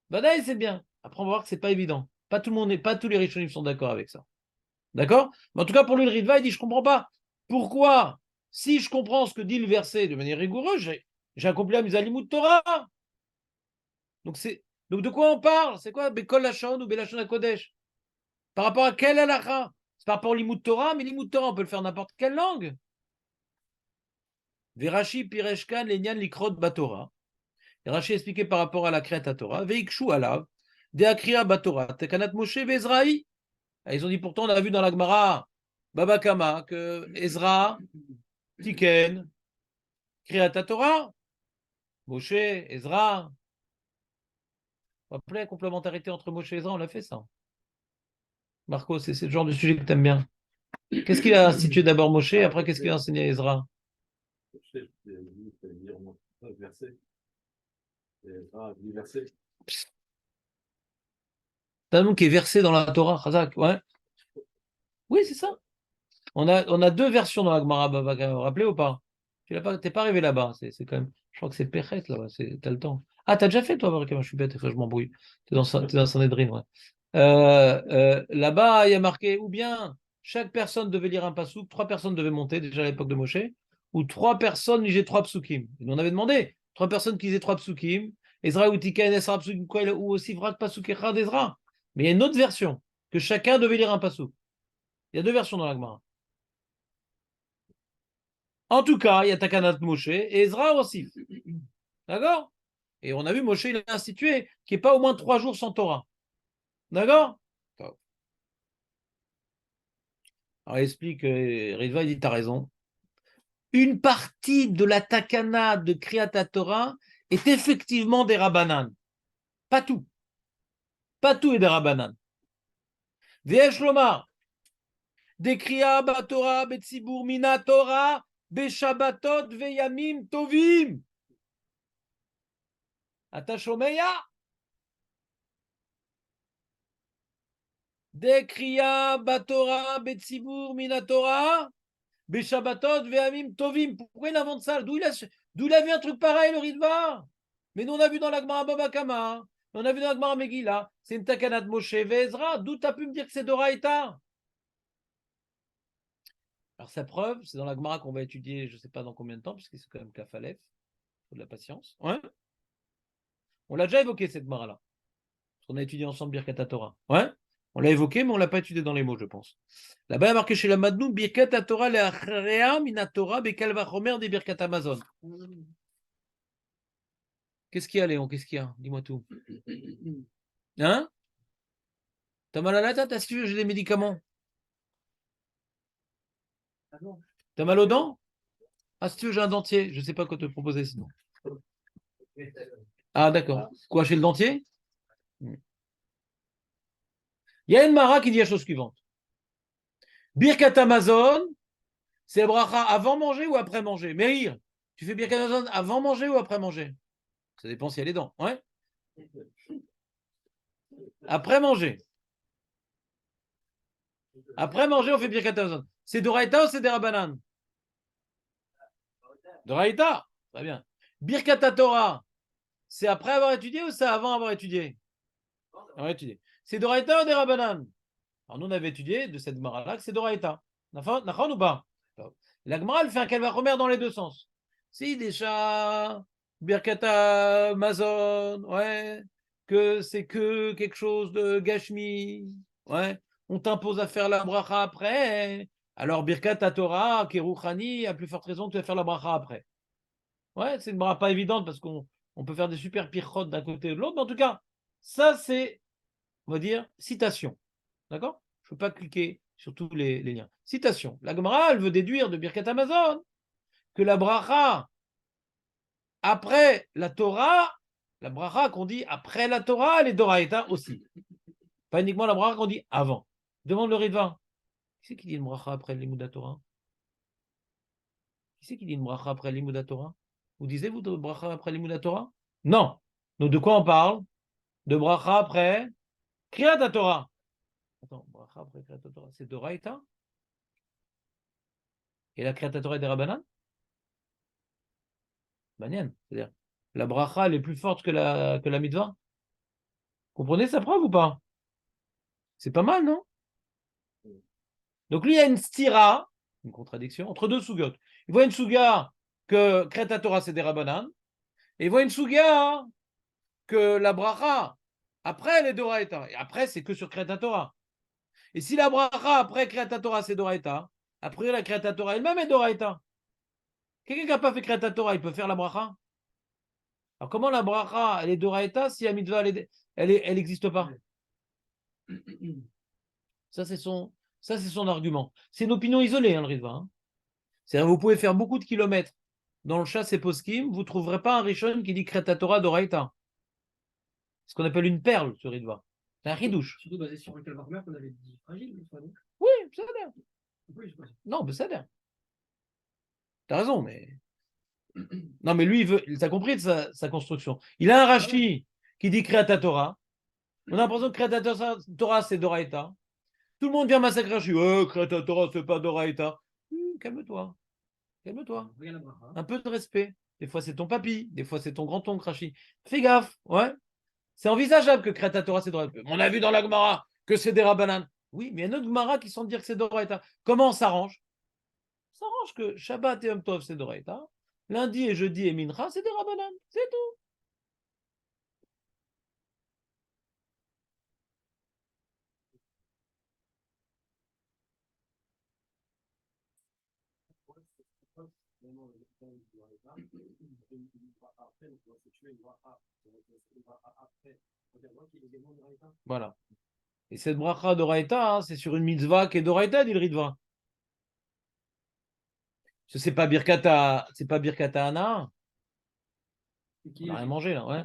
Vadaï, c'est bien. Après, on va voir que c'est pas évident. Pas tout le monde, pas tous les Rishonim sont d'accord avec ça. D'accord? Mais en tout cas, pour lui, le Ritva, il dit, je comprends pas. Pourquoi, si je comprends ce que dit le verset de manière rigoureuse, j'ai accompli la Mizalimut Torah. Donc, de quoi on parle? C'est quoi Bekol Lachon ou Belachon HaKodesh? Par rapport à quelle halakha? C'est par rapport au Limut Torah, mais Limut Torah, on peut le faire n'importe quelle langue. Verashi Pireshkan Lenyan Likrot Batora. Rashi expliqué par rapport à la Kriyat Torah. Veikshu Alav, Deakriya Batora, Tekanat Moshe Vezrahi. Ils ont dit pourtant, on a vu dans la Gemara, Baba Kama, que Ezra, Tiken, Kriyat Torah, Moshe, Ezra. On va la complémentarité entre Moshe et Ezra, on a fait ça. Marco, c'est le genre de sujet que tu aimes bien. Qu'est-ce qu'il a institué d'abord Moshe, après qu'est-ce qu'il a enseigné à Ezra? C'est un nom qui est versé dans la Torah, Chazak, ouais. Oui, c'est ça. On a deux versions dans la Gemara Baba Kama, vous vous rappelez ou pas? Tu n'es pas arrivé là-bas, c'est quand même. Je crois que c'est Péchet là-bas, t'as le temps. Ah, t'as déjà fait toi, Baba Kama, je suis bête, je m'embrouille. T'es dans Sanhedrin, ouais. Là-bas, il y a marqué ou bien chaque personne devait lire un pasouk, 3 personnes devaient monter déjà à l'époque de Moshe, ou 3 personnes lisaient 3 psukim. On avait demandé 3 personnes qui lisaient 3 psukim, Ezra ou Tika Esra psukim, ou aussi Vrak pasuk Echad d'Ezra. Mais il y a une autre version, que chacun devait lire un pasouk. Il y a deux versions dans la Gemara. En tout cas, il y a Takanat Moshe et Ezra aussi. D'accord? Et on a vu Moshe, il a institué qu'il n'y ait pas au moins 3 jours sans Torah. D'accord? Alors, il explique, Ritva, il dit, tu as raison. Une partie de la takana de Kriyat Torah est effectivement des Rabbanan. Pas tout. Pas tout est des Rabbanan. Ve'esh lomar. Des Kriya Batorah, Betzibur Mina Torah, Beshabbatot, Veyamim Tovim. Atashomeya. Des Kriya Batorah, Betzibur Mina Torah, Beshabbatot, Veyamim Tovim. Pourquoi il invente ça? D'où il a vu un truc pareil, le Ritva? Mais nous, on a vu dans la Gemara Baba Kama, on a vu dans la Gemara Megillah, c'est une takanat Moshe Vezra. D'où tu as pu me dire que c'est Doraïta? Alors, sa preuve, c'est dans la Gemara qu'on va étudier, je ne sais pas dans combien de temps, puisque c'est quand même Kafalef, il faut de la patience. Ouais. On l'a déjà évoqué, cette Gemara-là. On a étudié ensemble Birkat Torah. Ouais. On l'a évoqué, mais on ne l'a pas étudié dans les mots, je pense. Là-bas, il y a marqué chez la Madnou, Birkat Torah, le Minatora, Bekalva Romer, des Birkat Amazon. Qu'est-ce qu'il y a, Léon? Qu'est-ce qu'il y a? Dis-moi tout. Hein? T'as mal à la tête? Si tu veux, j'ai des médicaments. T'as mal aux dents? Ah, si tu veux, j'ai un dentier. Je ne sais pas quoi te proposer sinon. Ah, d'accord. Quoi, chez le dentier? Il y a une Mara qui dit la chose suivante. Birkat Amazon, c'est bracha avant manger ou après manger? Meir, tu fais Birkat Amazon avant manger ou après manger? Ça dépend s'il y a les dents. Ouais. Après manger. Après manger, on fait Birkat Amazon. C'est Doraïta ou c'est des Rabanan? Doraïta. Très bien. Birkat Torah, c'est après avoir étudié ou c'est avant avoir étudié? Avoir étudié. c'est Doraïta ou des Rabbanan? Alors nous, on avait étudié de cette Gemara-là que c'est Doraïta. Nachon ou pas? La Gemara, elle fait un calvachomer dans les deux sens. Si déjà, Birkata Mazon, ouais, que c'est que quelque chose de Gashmi, ouais, on t'impose à faire la bracha après, alors Birkata Torah, Kerouchani, a plus forte raison que de faire la bracha après. Ouais, c'est une bracha pas évidente parce qu'on peut faire des super pirchot d'un côté et de l'autre, mais en tout cas, ça c'est, on va dire, citation. D'accord? Je ne peux pas cliquer sur tous les liens. Citation. La Gemara, elle veut déduire de Birkat Amazon que la bracha, après la Torah, la bracha qu'on dit après la Torah, elle est Doraïta aussi. Pas uniquement la bracha qu'on dit avant. Demande le Ritva. Qui c'est qui dit une bracha après l'Imoud Torah? Qui c'est qui dit une bracha après l'Imoud Torah? Vous disiez, vous, de bracha après l'Imoud Torah? Non. Donc de quoi on parle? De bracha après Kriyat Torah. Attends, bracha après Kriyat Torah, c'est Doraïta? Et la Kriyat Torah est des Rabbanan? Banyan. C'est-à-dire, la bracha, elle est plus forte que la mitzvah. Comprenez sa preuve ou pas? C'est pas mal, non? Donc lui, il y a une stira, une contradiction, entre deux sougiotes. Il voit une souga que Kreta Torah, c'est des Rabbanan, et il voit une souga que la bracha, après, elle est Doraïta. Et après, c'est que sur Kreta Torah. Et si la bracha, après Kreta Torah, c'est Doraïta, après la Kreta Torah elle-même est Doraïta. Quelqu'un qui n'a pas fait Kreta Torah, il peut faire la bracha? Alors comment la bracha, elle est Doraïta si la mitzvah, elle n'existe pas? Ça, c'est son argument. C'est une opinion isolée, hein, le Ritva. Hein. C'est-à-dire vous pouvez faire beaucoup de kilomètres dans le chasse et poskim, vous ne trouverez pas un Rishon qui dit Kreta Torah Doraïta. Ce qu'on appelle une perle, ce Ritva. C'est un ridouche. Surtout basé sur un calvaire qu'on avait dit fragile, une fois, non? Oui, ça a l'air. Oui, je sais. Non, mais ça a l'air. T'as raison, mais. Non, mais lui, il a compris de sa construction. Il a un Rashi qui dit Kreta Torah. On a l'impression que Kreta Torah, c'est Doraïta. Tout le monde vient massacrer Rashi. Kreta Torah, c'est pas Doraïta. Calme-toi. Calme-toi. Un peu de respect. Des fois, c'est ton papy. Des fois, c'est ton grand-oncle Rashi. Fais gaffe. Ouais. C'est envisageable que Kreta Torah, c'est Doraïta. On a vu dans la Gemara que c'est des Rabbanan. Oui, mais il y a une autre Gemara qui semble dire que c'est Doraïta. Comment on s'arrange? On s'arrange que Shabbat et Yom Tov, c'est Doraïta. Lundi et jeudi et Mincha, c'est des Rabbanan. C'est tout. Voilà. Et cette bracha d'Oraïta, hein, c'est sur une mitzvah qui est d'Oraïta, dit le Ritva. C'est pas Birkata, c'est pas Birkata Ana. On n'a rien mangé là, ouais.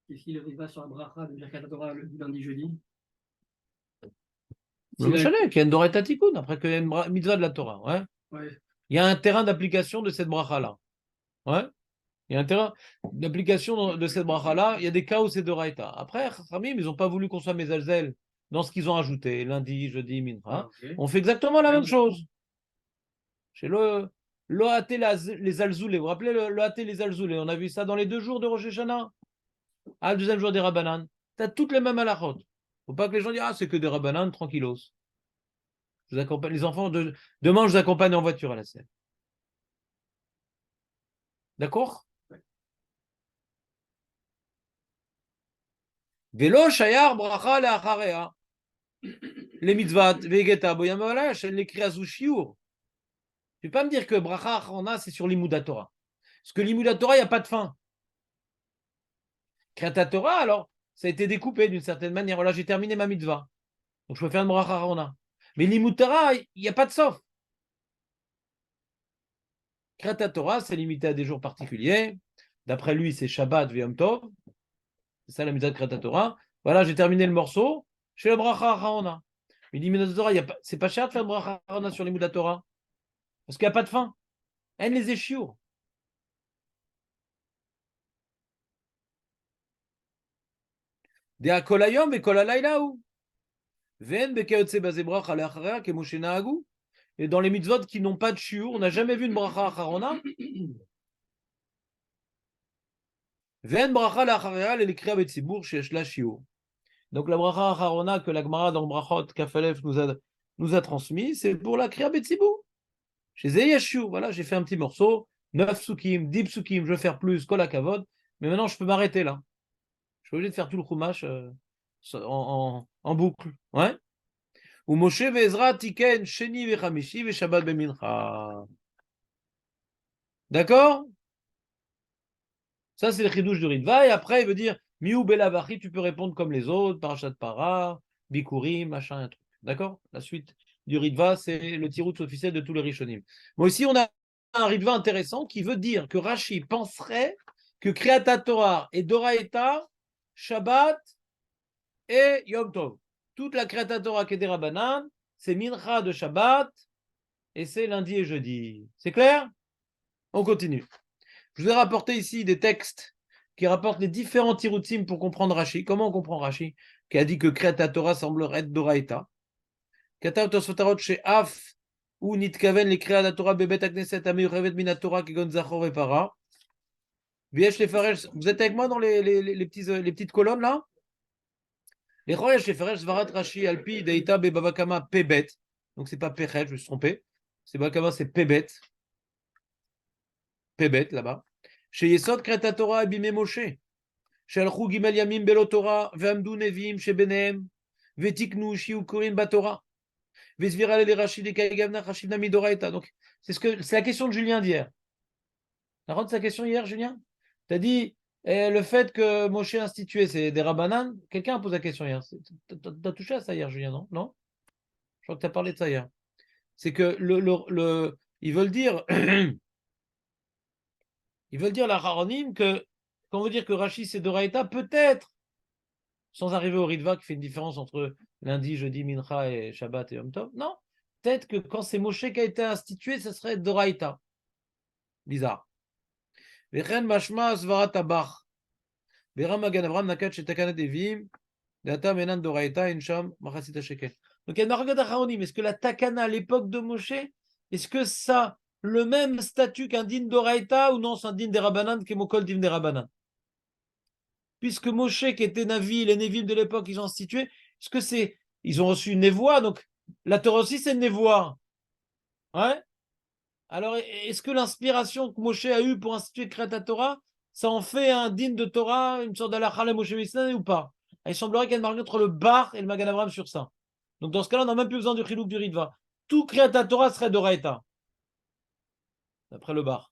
Qu'est-ce qu'il va sur la bracha de Birkat Torah le lundi jeudi? Le Chalet, qui est une Doraïta Tikkun, après qu'il y a une mitzvah de la Torah, ouais. Ouais. Il y a un terrain d'application de cette bracha-là. Ouais. Il y a un terrain d'application de cette bracha-là. Il y a des cas où c'est Doraïta. Après, Khamim, ils n'ont pas voulu qu'on soit Mezalzel dans ce qu'ils ont ajouté, lundi, jeudi, Mincha. Okay. On fait exactement la même chose. Chez l'OAT les Alzoulés. Vous vous rappelez l'OAT les Alzoulés? On a vu ça dans les 2 jours de Rosh Hashanah. Ah, le deuxième jour des Rabbanan. Tu as toutes les mêmes halachot. Faut pas que les gens disent, c'est que des Rabbanan, tranquillos. Je vous accompagne, les enfants, demain, je vous accompagne en voiture à la scène. D'accord? Vélo, shayar, bracha, le'acharea. Les mitzvot, vegeta, boyamalash, elle l'écrit à Zushiour. Tu ne peux pas me dire que bracha, achana, c'est sur l'Imouda Torah. Parce que l'Imouda Torah, il n'y a pas de fin. Kriyat Torah, alors, ça a été découpé d'une certaine manière. Voilà, j'ai terminé ma mitzvah. Donc, je peux faire une bracha achana. Mais l'Imouda Torah, il n'y a pas de sauf. Kriyat Torah, c'est limité à des jours particuliers. D'après lui, c'est Shabbat, Yom Tov. C'est ça la mitzvah de Kriyat Torah. Voilà, j'ai terminé le morceau. Je fais la bracha achana. Mais l'Imouda Torah, c'est pas cher de faire une bracha achana sur l'Imouda Torah. Parce qu'il n'y a pas de fin. Elle les échiours. Et dans les mitzvot qui n'ont pas de shiur, on n'a jamais vu une bracha acharona. Ve'en bracha la'acharea le'likra betzibur sheyesh la shiur. Donc la bracha acharona que la Gemara dans Brachot Kafalef nous a transmis, c'est pour la Kriya Betsibou. Chez Zeyeshu, voilà, j'ai fait un petit morceau, 9 psukim, 10 psukim, je vais faire plus, kol hakavod, mais maintenant je peux m'arrêter là. Je suis obligé de faire tout le chumash en boucle. Ouais. Ou Moshe ve'Ezra tiken sheni ve'chamishi ve'shabbat be'mincha. D'accord? Ça, c'est le chidouche du Ritva. Et après, il veut dire Miou Belavachi, tu peux répondre comme les autres, Parashat Para, Bikurim, machin, un truc. D'accord? La suite du Ritva, c'est le tirout officiel de tous les Rishonim. Moi aussi, on a un Ritva intéressant qui veut dire que Rashi penserait que Kriyata Torah et Doraita, Shabbat et Yom Tov. Toute la Kriyata Torah qui est des Rabbanan, c'est Mincha de Shabbat et c'est lundi et jeudi. C'est clair? On continue. Je vous ai rapporté ici des textes qui rapportent les différents tiroutim pour comprendre Rashi. Comment on comprend Rashi? Qui a dit que Kriyata Torah semblerait être Doraita. Katav Tosfotarot chez Af ou Nitkaven les Kriyata Torah Bebet Akneset Ameyuchevet Minatora Kegon Zachor et Para. Viesh les Faresh. Vous êtes avec moi dans les petites colonnes là? Les Choyesh les Faresh Svarat Rashi Alpi Deita Bebabakama Pebet. Donc c'est pas Pechet, je me suis trompé. C'est Bakama, c'est Pebet. Pebet là-bas. Chez Yesod Kriyata Torah Abime Moshe. שהלכו ג' ימים בלא תורה, ועמדו נביאים שביניהם, ותיקנו שיהיו קוראים בתורה. וסבירה לרש"י דקאי גבנה חשיבנה מדורייתא. Donc, c'est la question de Julien d'hier. Tu as rendu sa question hier, Julien? Tu as dit le fait que Moshe institué, c'est des rabbanan. Quelqu'un a posé la question hier. Tu as touché à ça hier, Julien, non? Non? Je crois que tu as parlé de ça hier. C'est que ils veulent dire la Haronim que quand on veut dire que Rashi c'est Doraïta, peut-être, sans arriver au Ritva qui fait une différence entre lundi, jeudi, Mincha et Shabbat et Yom Tov, non, peut-être que quand c'est Moshe qui a été institué, ce serait Doraïta. Bizarre. Vechen mashma svarat abach. Veram magan Avram nakat shetakana devim. Data menan Doraïta insham machasita shekel. Donc il y a une marque d'Acharonim. Est-ce que la takana à l'époque de Moshe, est-ce que ça le même statut qu'un din Doraïta ou non, c'est un din des Rabbanan qui est Mokol din des Rabbanan? Puisque Moshe, qui était Navi, les Névim de l'époque, ils ont institué, est-ce que c'est. Ils ont reçu une névoie, donc la Torah aussi, c'est une névoie. Ouais. Alors, est-ce que l'inspiration que Moshe a eue pour instituer Kriyat Torah, ça en fait un digne de Torah, une sorte d'Alakha le Moshe Mishnah ou pas? Il semblerait qu'il y ait une marque entre le Bar et le Magan Avraham sur ça. Donc, dans ce cas-là, on n'a même plus besoin du Chilouk du Ritva. Tout Kriyat Torah serait d'Oraïta, d'après le Bar.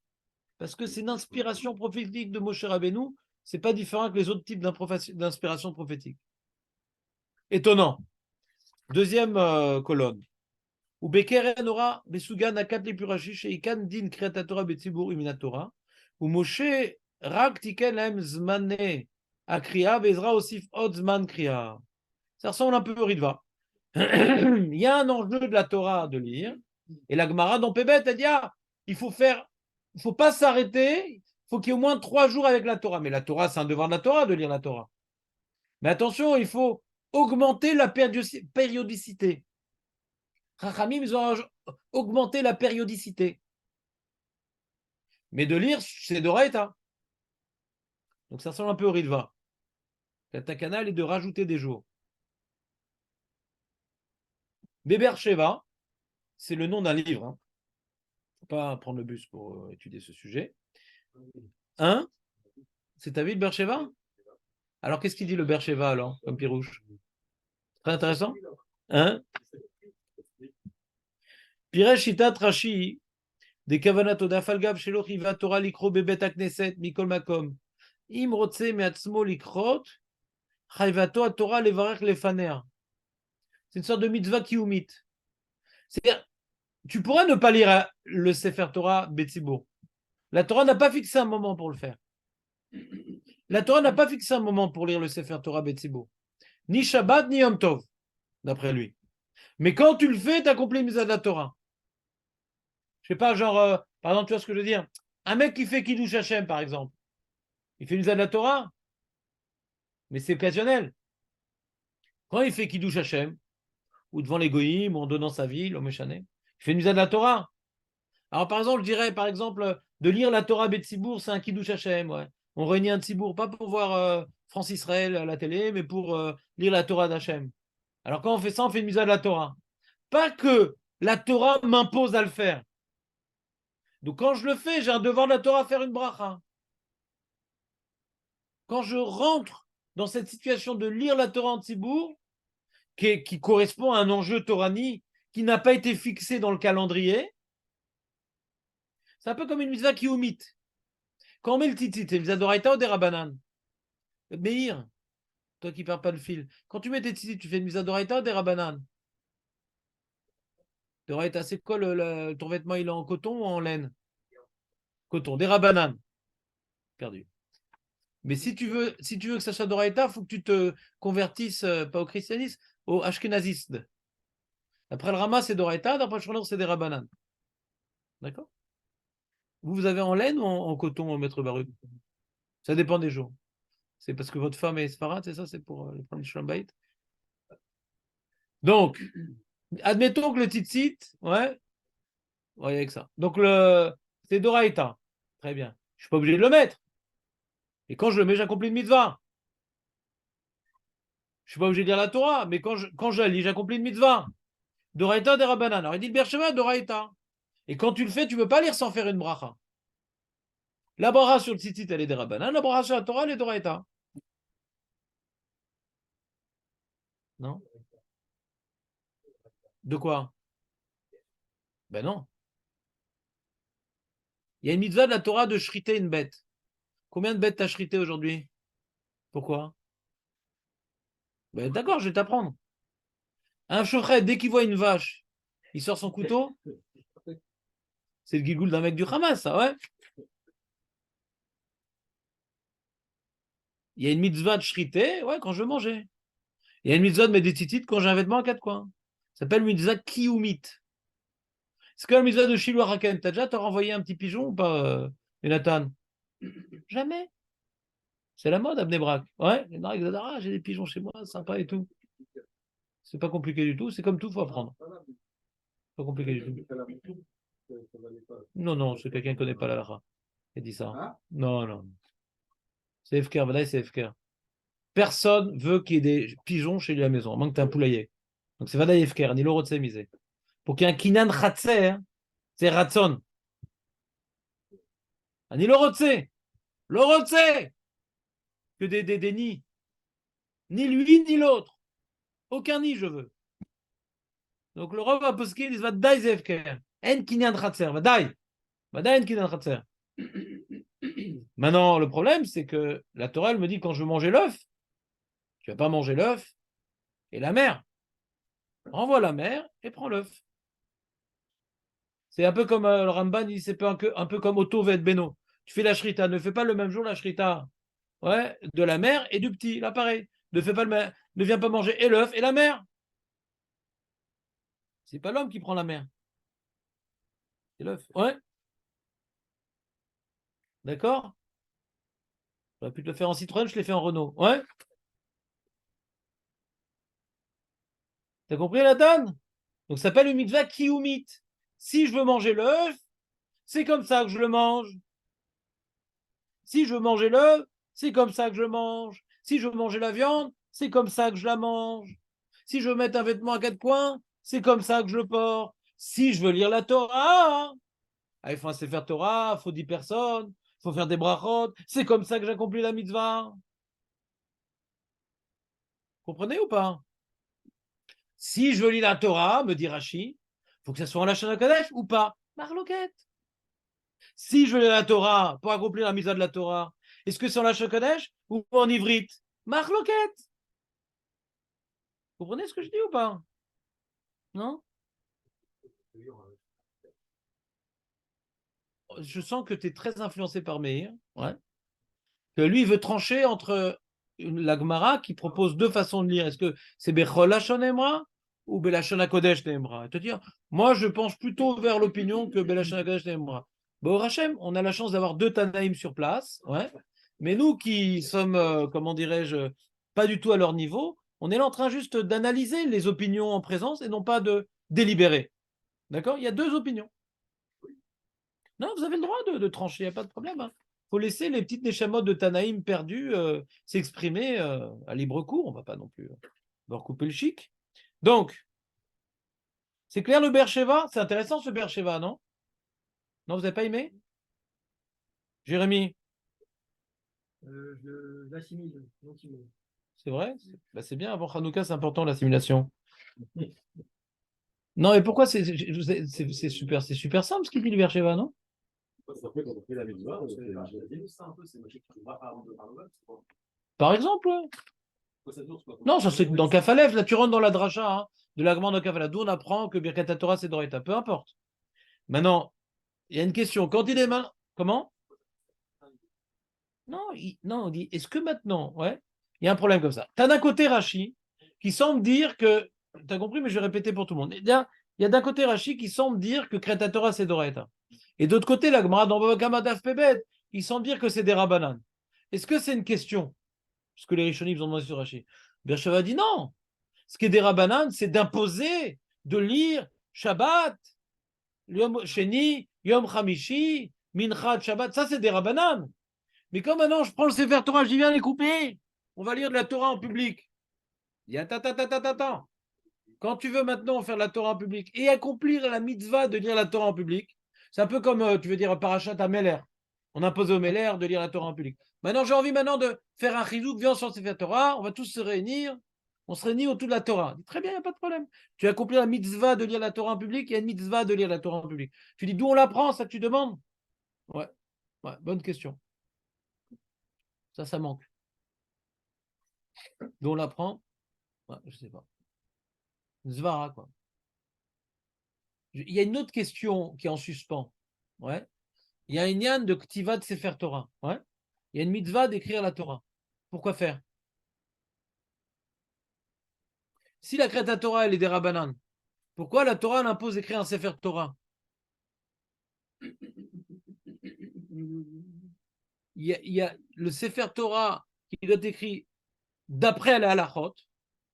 Parce que c'est une inspiration prophétique de Moshe Rabbeinu. C'est pas différent que les autres types d'inspiration prophétique. Étonnant. Deuxième colonne. Ou Bekeren ora besugan akat lepurashi sheikan din kriyat Torah betzibur iminatora. Ou Moshe rak tiken lahem zmane akriya vezra osif od zman kriya. Ça ressemble un peu au Ritva. Il y a un enjeu de la Torah de lire. Et la Gemara dans Pébet, elle dit il faut pas s'arrêter. Il faut qu'il y ait au moins 3 jours avec la Torah. Mais la Torah, c'est un devoir de la Torah de lire la Torah. Mais attention, il faut augmenter la périodicité. Rachamim, ils ont augmenté la périodicité. Mais de lire, c'est d'Oraïta. Donc ça ressemble un peu au Ritva. La takana est de rajouter des jours. Beber Sheva, c'est le nom d'un livre. Il ne faut pas prendre le bus pour étudier ce sujet. Hein? C'est ta vie, le Bercheva? Alors, qu'est-ce qu'il dit le Bercheva, alors, comme Pirouche? Très intéressant. Hein? Piresh Shitat Rashi, des Kavanat Odafalgav, Shelo Chiva Torah Likro Bebet Akneset, Mikol Makom. Im Rotse Meatzmo Likrot, Chayvato Torah Levarech Lefaner. C'est une sorte de mitzvah kiumit. C'est-à-dire, tu pourras ne pas lire le Sefer Torah Betsibour. La Torah n'a pas fixé un moment pour le faire. La Torah n'a pas fixé un moment pour lire le Sefer Torah Betsibour. Ni Shabbat, ni Yom Tov, d'après lui. Mais quand tu le fais, tu accomplis une mise à la Torah. Je sais pas, genre, par exemple, tu vois ce que je veux dire? Un mec qui fait Kiddush Hashem, par exemple, il fait une mise à la Torah, mais c'est occasionnel. Quand il fait Kiddush Hashem, ou devant les goyim, ou en donnant sa vie, l'homme échané, il fait une mise à la Torah. Alors, par exemple, je dirais, par exemple, de lire la Torah Betsibour, c'est un Kiddush Hashem, ouais. On réunit un Tzibour, pas pour voir France Israël à la télé, mais pour lire la Torah d'Hachem. Alors quand on fait ça, on fait une mise à la Torah. Pas que la Torah m'impose à le faire. Donc quand je le fais, j'ai un devoir de la Torah à faire une bracha. Quand je rentre dans cette situation de lire la Torah en Tzibour, qui correspond à un enjeu torani qui n'a pas été fixé dans le calendrier, c'est un peu comme une mitzvah qui omite. Quand on met le titit, c'est une mitzvah d'oraita ou des rabanan? Meir, toi qui ne perds pas le fil. Quand tu mets tes titit, tu fais une mitzvah d'oraita ou des rabanan? D'oraita, c'est quoi ton vêtement, il est en coton ou en laine? Coton, des rabanan. Perdu. Mais si tu veux que ça soit d'oraita, il faut que tu te convertisses, pas au christianisme, au ashkenazisme. D'après le Rama, c'est d'oraita, d'après le Shulchan, c'est des rabanan. D'accord? Vous avez en laine ou en coton, maître Baruch? Ça dépend des jours. C'est parce que votre femme est sfarade, c'est ça? C'est pour le problème de Shalom Bayit. Donc, admettons que le tzitzit, ouais, voyez avec ça. Donc, c'est d'oraita. Très bien. Je ne suis pas obligé de le mettre. Et quand je le mets, j'accomplis une mitzvah. Je ne suis pas obligé de lire la Torah, mais quand je la lis, j'accomplis une mitzvah. D'oraita des rabanan. Alors, il dit le Bersheva d'oraita. Et quand tu le fais, tu ne peux pas lire sans faire une bracha. La bracha sur le tzitzit, elle est des rabanan. La bracha sur la Torah, elle est d'oraita. Non? De quoi? Ben non. Il y a une mitzvah de la Torah de shriter une bête. Combien de bêtes t'as shrité aujourd'hui? Pourquoi? Ben d'accord, je vais t'apprendre. Un shochet, dès qu'il voit une vache, il sort son couteau. C'est le gigoul d'un mec du Hamas, ça, ouais. Il y a une mitzvah de shriter, ouais, quand je veux manger. Il y a une mitzvah de mettre des titites quand j'ai un vêtement à quatre coins. Ça s'appelle mitzvah kiyumit. C'est comme la mitzvah de Shiloh Haken. T'as déjà renvoyé un petit pigeon ou pas, Jonathan? Jamais. C'est la mode à Bnei Brak. Ouais, les Bnei Brak, ah, j'ai des pigeons chez moi, sympa et tout. C'est pas compliqué du tout, c'est comme tout, il faut apprendre. Pas compliqué du tout. Non, non, c'est quelqu'un qui ne connaît pas la halakha. Il dit ça. Hein? Non, non. C'est FK, voilà, c'est FK. Personne veut qu'il y ait des pigeons chez lui à la maison, à moins que tu aies un poulailler. Donc c'est Vadaï FK, ni l'euro de ses misé. Pour qu'il y ait un Kinan Khatser, c'est Ratson. Ni l'euro de ses. L'euro de ses que des nids. Ni lui, ni l'autre. Aucun nid, je veux. Donc le roi va posker, il dit Vadaï FK. En Kinan Khatser, Vadaï. Vadaï en Kinan Khatser. Maintenant, le problème, c'est que la Torah, elle me dit quand je veux manger l'œuf, tu vas pas manger l'œuf et la mère. Renvoie la mère et prends l'œuf. C'est un peu comme le Ramban dit, c'est un peu comme Otto Vet Beno. Tu fais la shrita, ne fais pas le même jour la shrita, ouais, de la mère et du petit. Là, pareil. Ne viens pas manger et l'œuf et la mère. C'est pas l'homme qui prend la mère. C'est l'œuf. Ouais. D'accord? J'aurais pu te le faire en Citroën, je l'ai fait en Renault. Ouais. T'as compris la donne? Donc ça s'appelle une mitzvah kiyumit. Si je veux manger l'œuf, c'est comme ça que je le mange. Si je veux manger l'œuf, c'est comme ça que je mange. Si je veux manger la viande, c'est comme ça que je la mange. Si je veux mettre un vêtement à quatre coins, c'est comme ça que je le porte. Si je veux lire la Torah, il faut un Sefer Torah, il faut 10 personnes, il faut faire des brachot, c'est comme ça que j'accomplis la mitzvah. Comprenez ou pas? Si je veux lire la Torah, me dit Rashi, il faut que ça soit en Lashon HaKodesh ou pas? Marloquette. Si je veux lire la Torah pour accomplir la mitzvah de la Torah, est-ce que c'est en Lashon HaKodesh ou en ivrite? Marloquette. Vous comprenez ce que je dis ou pas? Non? Je sens que tu es très influencé par Meir. Ouais. Que lui, il veut trancher entre la Gemara qui propose deux façons de lire. Est-ce que c'est Bechol Lashon Emra ou Belashon HaKodesh Emra? Et te dire, moi, je penche plutôt vers l'opinion que Belashon HaKodesh Emra. Bon, Hachem, on a la chance d'avoir deux Tanaïm sur place. Ouais. Mais nous qui sommes, comment dirais-je, pas du tout à leur niveau, on est là en train juste d'analyser les opinions en présence et non pas de délibérer. D'accord? Il y a deux opinions. Non, vous avez le droit de trancher, il n'y a pas de problème. Hein. faut laisser les petites Neshamot de Tanaïm perdues s'exprimer à libre cours. On ne va pas non plus leur couper le chic. Donc, c'est clair le Beersheva? C'est intéressant ce Beersheva, non? Non, vous n'avez pas aimé? Jérémy? Je l'assimile gentiment. C'est vrai? Bah, c'est bien, avant Hanouka, c'est important l'assimilation. Non, mais pourquoi c'est super simple ce qu'il dit le Beersheva, non? Par exemple, ouais. Non, ça c'est dans Kafalev, là tu rentres dans la dracha de la grande de Kafalev. D'où on apprend que Birkat Torah c'est Doraita, peu importe. Maintenant, il y a une question. Quand il est mal, comment? Non, non, on dit, est-ce que maintenant, ouais, il y a un problème comme ça. Tu as d'un côté Rashi qui semble dire que, tu as compris, mais je vais répéter pour tout le monde. Il y a d'un côté Rashi qui semble dire que Kreta Torah c'est Doraita. Et d'autre côté, la Gemara dans Babakamadaf Pebet, il semble dire que c'est des Rabbanan. Est-ce que c'est une question? Ce que les Rishonim ont demandé sur Rashi. Beersheva dit non. Ce qui est des Rabbanan, c'est d'imposer de lire Shabbat, Yom Sheni, Yom Hamishi, Minchat, Shabbat. Ça, c'est des Rabbanan. Mais quand maintenant je prends le Sefer Torah, je dis viens les couper, on va lire de la Torah en public. Il y a attends. Quand tu veux maintenant faire la Torah en public et accomplir la mitzvah de lire la Torah en public, c'est un peu comme, tu veux dire, Parashat Ameler. On impose au Meller de lire la Torah en public. Maintenant, j'ai envie maintenant de faire un chizouk, viens sur le Sefer Torah, on va tous se réunir, on se réunit autour de la Torah. Très bien, il n'y a pas de problème. Tu as accompli la mitzvah de lire la Torah en public, il y a une mitzvah de lire la Torah en public. Tu dis d'où on l'apprend, ça que tu demandes? Ouais, bonne question. Ça manque. D'où on l'apprend? Ouais, je ne sais pas. Zvara, quoi. Il y a une autre question qui est en suspens. Ouais. Il y a une yann de Ktiva de Sefer Torah. Ouais. Il y a une mitzvah d'écrire la Torah. Pourquoi faire? Si la Kreta Torah, elle est des Rabbanan, pourquoi la Torah l'impose d'écrire un Sefer Torah? Il y a le Sefer Torah qui doit être écrit d'après la halachot.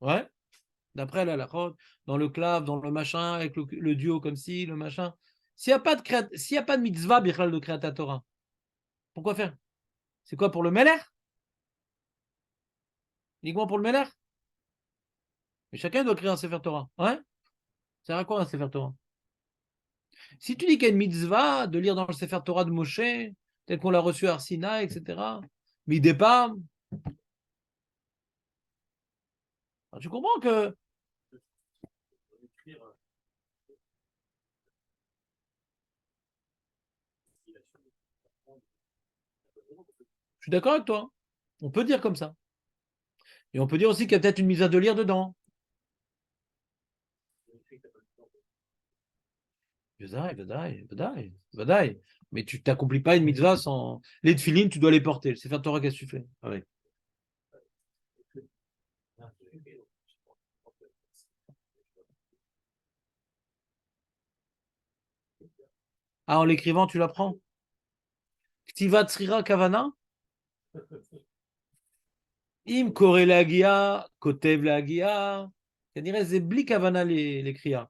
Ouais. D'après la halachot, dans le clave, dans le machin, avec le duo comme si, le machin. S'il n'y a pas de mitzvah, Bichlal de Kreta Torah, pourquoi faire? C'est quoi pour le Meller? Uniquement pour le Meller? Mais chacun doit écrire un Sefer Torah. Ouais? Ça sert à quoi un Sefer Torah? Si tu dis qu'il y a une mitzvah de lire dans le Sefer Torah de Moshe, tel qu'on l'a reçu à Arsina, etc., mais il départ. Tu comprends que. Je suis d'accord avec toi. On peut dire comme ça. Et on peut dire aussi qu'il y a peut-être une mise à de lire dedans. Vadaï. Mais tu t'accomplis pas une mitzvah sans. Les tefilines, tu dois les porter. Le Sefer Torah, qu'est-ce que tu fais? Ah, ouais. Ah, en l'écrivant, tu l'apprends? Ktiva Tsrira Kavana? Im Kore Lagia, Kotev Lagia. C'est-à-dire, c'est bli Kavana les kriya.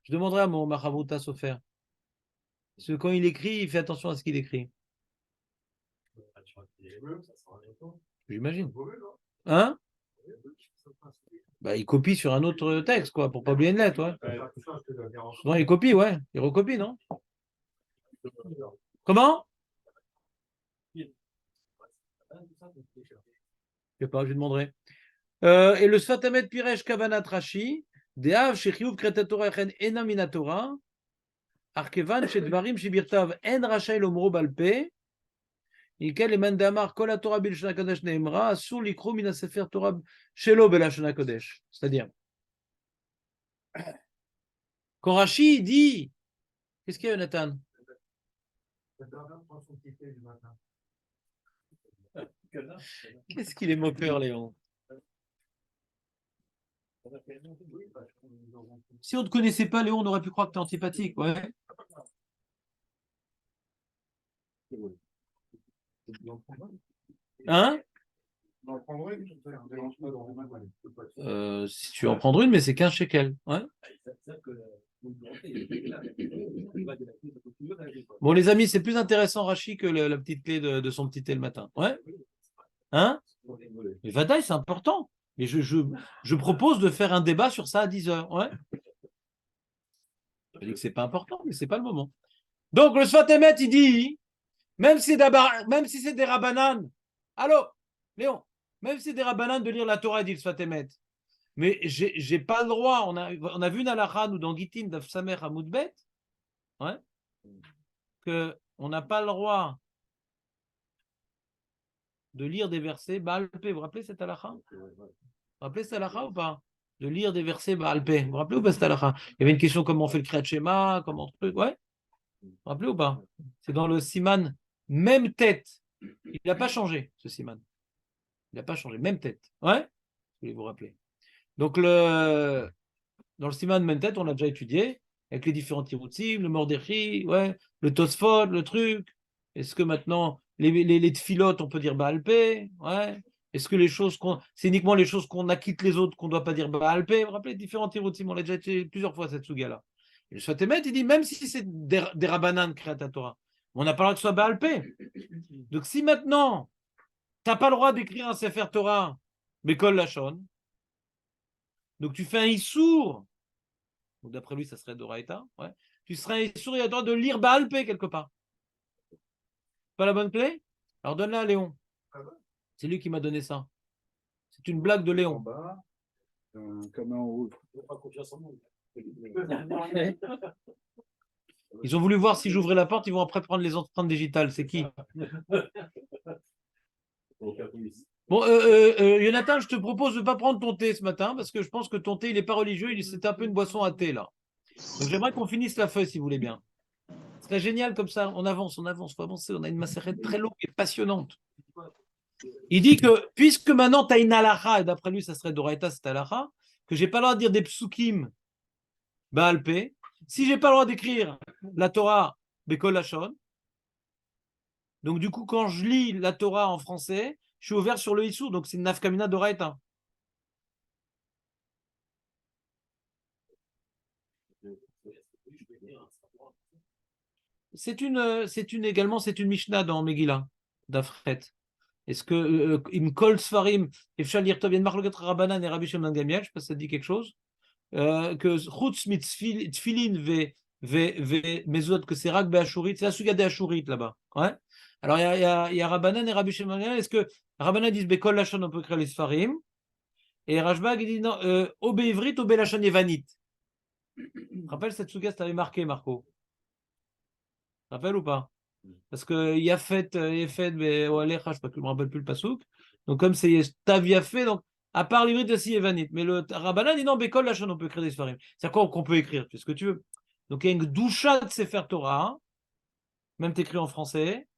Je demanderai à mon Machavruta Sofer. Parce que quand il écrit, il fait attention à ce qu'il écrit. J'imagine. Hein? Bah, il copie sur un autre texte, quoi, pour pas oublier une lettre, ouais. Souvent, il copie, ouais. Il recopie, non? Comment? Je sais pas, je lui demanderai. Et le Sfatamet Piresh Kavanat Rashi, Deav Shechiuv Kretatora Echen Ena Minatora, Arkevan Shedvarim Shibirtav En Rachel Lomro Balpe, Ikel Eman Damar Kol Torah Bil Shana Kodesh Neemra, Asur Likro Mina Sefer Torah Shelo Bela Shana Kodesh. C'est-à-dire, quand Rashi dit, qu'est-ce qu'il y a, Jonathan? Qu'est-ce qu'il est moqueur, Léon? Si on ne te connaissait pas, Léon, on aurait pu croire que tu es antipathique. Ouais. Hein? Si tu veux en prendre une, mais c'est 15 shekels. Ouais. Bon, les amis, c'est plus intéressant, Rachid, que la petite clé de son petit thé le matin. Ouais? Hein? Mais Vadaï, c'est important. Mais je propose de faire un débat sur ça à 10h. Ouais? Je dis que c'est pas important, mais c'est pas le moment. Donc, le Sfatemet, il dit, même si c'est des rabananes, allô, Léon, même si c'est des rabananes de lire la Torah, dit le Sfatemet, mais j'ai pas le droit, on a vu dans la ou dans Gitin, d'Af Samer Hamoudbet, ouais, qu'on n'a pas le droit de lire des versets Baal Pé. Vous vous rappelez cette halakha? Vous vous rappelez cette halakha ou pas? De lire des versets Baal Pé. Vous vous rappelez ou pas cette halakha? Il y avait une question comment on fait le Kriyat Shema, comment truc, ouais? Vous vous rappelez ou pas? C'est dans le Siman, même tête. Il n'a pas changé, ce Siman. Il n'a pas changé, même tête. Ouais? Je voulais vous rappeler. Donc, dans le Siman, même tête, on l'a déjà étudié, avec les différents tiroutsim, le Mordechai, ouais, le Tosfot, le truc. Est-ce que maintenant, les tfilotes, on peut dire Baal Pé, ouais? Est-ce que c'est uniquement les choses qu'on acquitte les autres qu'on ne doit pas dire Baal Pé? Vous vous rappelez, différents tiroutsim, on l'a déjà étudié plusieurs fois, cette souga-là. Et le Sfatemet, il dit, même si c'est des Rabbanan Kriyat Torah, on n'a pas le droit que ce soit Baal Pé. Donc, si maintenant, tu n'as pas le droit d'écrire un Sefer Torah, Bekol Lachon, donc tu fais un Issour, donc d'après lui, ça serait Doraïta, ouais. Tu serais un Issour, il y a le droit de lire Baal Pé quelque part. Pas la bonne clé? Alors donne-la à Léon. C'est lui qui m'a donné ça. C'est une blague de Léon. Comme en haut. Ils ont voulu voir si j'ouvrais la porte, ils vont après prendre les empreintes digitales. C'est qui? Bon, Jonathan, je te propose de ne pas prendre ton thé ce matin parce que je pense que ton thé, il n'est pas religieux, c'est un peu une boisson à thé là. Donc j'aimerais qu'on finisse la feuille si vous voulez bien. Ce serait génial comme ça, on avance, faut avancer, on a une macérette très longue et passionnante. Il dit que puisque maintenant tu as une halakha, et d'après lui ça serait Doraïta, cette halakha, que j'ai pas le droit de dire des psukim Baal Pé, si j'ai pas le droit d'écrire la Torah Bekol Lachon, donc du coup quand je lis la Torah en français, je suis ouvert sur le Issou, donc c'est une nafkamina Doraïta. C'est une Mishnah dans Megillah, d'Afret. Est-ce que Imkol Sfarim, Efshal Yirtov Yen Marlogat Rabbanan et Rabbi Shimon Gamiel, je ne sais pas si ça dit quelque chose, que Chutz mit Tfilin ve Mezot, que c'est Rak Be'ashurit, c'est la Suga de Ashurit là-bas. Ouais. Alors il y a Rabbanan et Rabbi Shimon Gamiel, est-ce que Rabbanan dit Bekol Lachon, on peut créer les Sfarim, et Rajbag il dit non, Obe Ivrit, Obe Lachon Yevanit. Tu te rappelles cette Suga, ça avait marqué, Marco? Tu te rappelles ou pas? Parce que Yafet, mais Oalecha, je ne me rappelle plus le pasouk. Donc, comme c'est Tav Yafet, donc, à part l'hybride aussi Evanit. Mais le Rabbanan dit non, Bekol Lachon, on peut écrire des Sfarim. C'est quoi qu'on peut écrire? Tu fais ce que tu veux. Donc, il y a une doucha de Sefer Torah, même écrit en français.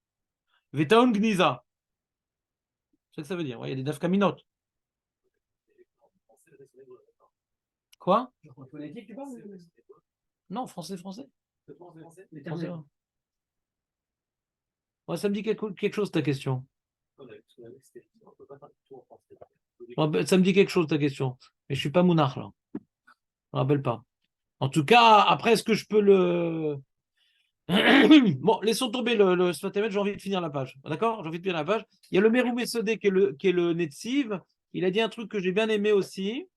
Vetaon Gniza. C'est ce que ça veut dire. Ouais, il y a des nafkaminot. Quoi? Non, français. Français. Ouais, ça me dit quelque chose ta question. Ça me dit quelque chose ta question. Mais je ne suis pas mounach là. Je ne me rappelle pas. En tout cas, après, est-ce que je peux le. Bon, laissons tomber le Sfatemet, j'ai envie de finir la page. D'accord? J'ai envie de finir la page. Il y a le Merou Mesodé qui est le Netziv. Il a dit un truc que j'ai bien aimé aussi.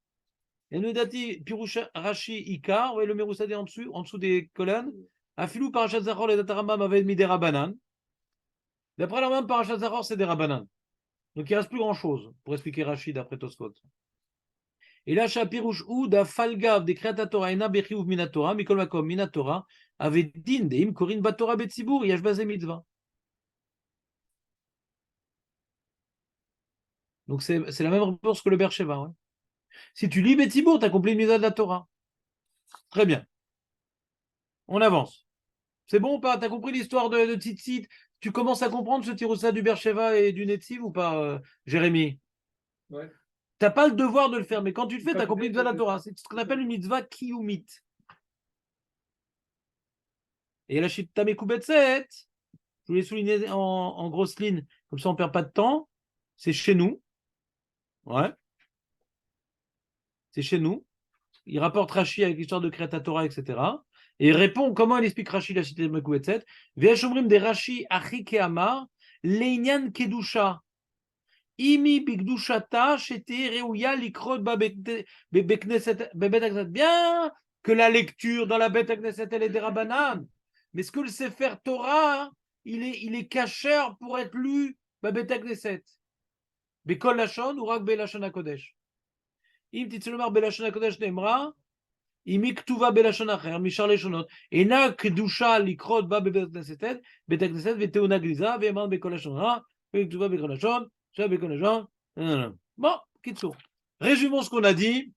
Et nous dati Pirusha Rashi Ikar. Vous voyez le Merou Mesodé en dessous des colonnes. Afilou Parashat Zachor et Dataramam avait mis des Rabanan. D'après la même Parashat Zachor, c'est des Rabanan. Donc il ne reste plus grand-chose pour expliquer Rashi d'après Tosfot. Et là, Shapirouch ou da Falgav des Kreatatora Ena Bechiuv Minatora, Mikol Makom Minatora, avait din deim Korin Batora Betsibour, Yashbazé Mitzvah. Donc c'est la même réponse que le Bercheva. Ouais. Si tu lis Betsibour, tu as accompli le mitzvah de la Torah. Très bien. On avance. C'est bon ou pas? Tu as compris l'histoire de Tzitzit? Tu commences à comprendre ce tiroussa du Bercheva et du Netziv ou pas, Jérémy? Ouais. Tu n'as pas le devoir de le faire, mais quand tu le fais, tu as accompli le mitzvah de la Torah. C'est ce qu'on appelle une mitzvah kiyumit. Et la Shita Mekubetset, je voulais souligner en grosse ligne, comme ça on ne perd pas de temps, c'est chez nous. Ouais. C'est chez nous. Il rapporte Rashi avec l'histoire de Kriyat Torah, etc. Et il répond comment il explique Rashi la cité de Mekouetzet. Ve'ashomrim de Rashi achi ke'amar le'inyan kedusha. Imi bigdushata shete reuya likrot bebet knesset. Bien que la lecture dans la bet knesset elle est des rabanan, mais est-ce que le sefer Torah il est cachère pour être lu babet knesset? Bekol lashon ou rak belashon hakodesh? Im titzulomar belashon hakodesh neemra. Imi ktuva belashon acher mishar leshonot. Ena kedusha likrot ba bebet knesset veteuna gliza ve'eman bekol lashon ra ve'ktuva bekol lashon. Bon, Kitsour. Résumons ce qu'on a dit.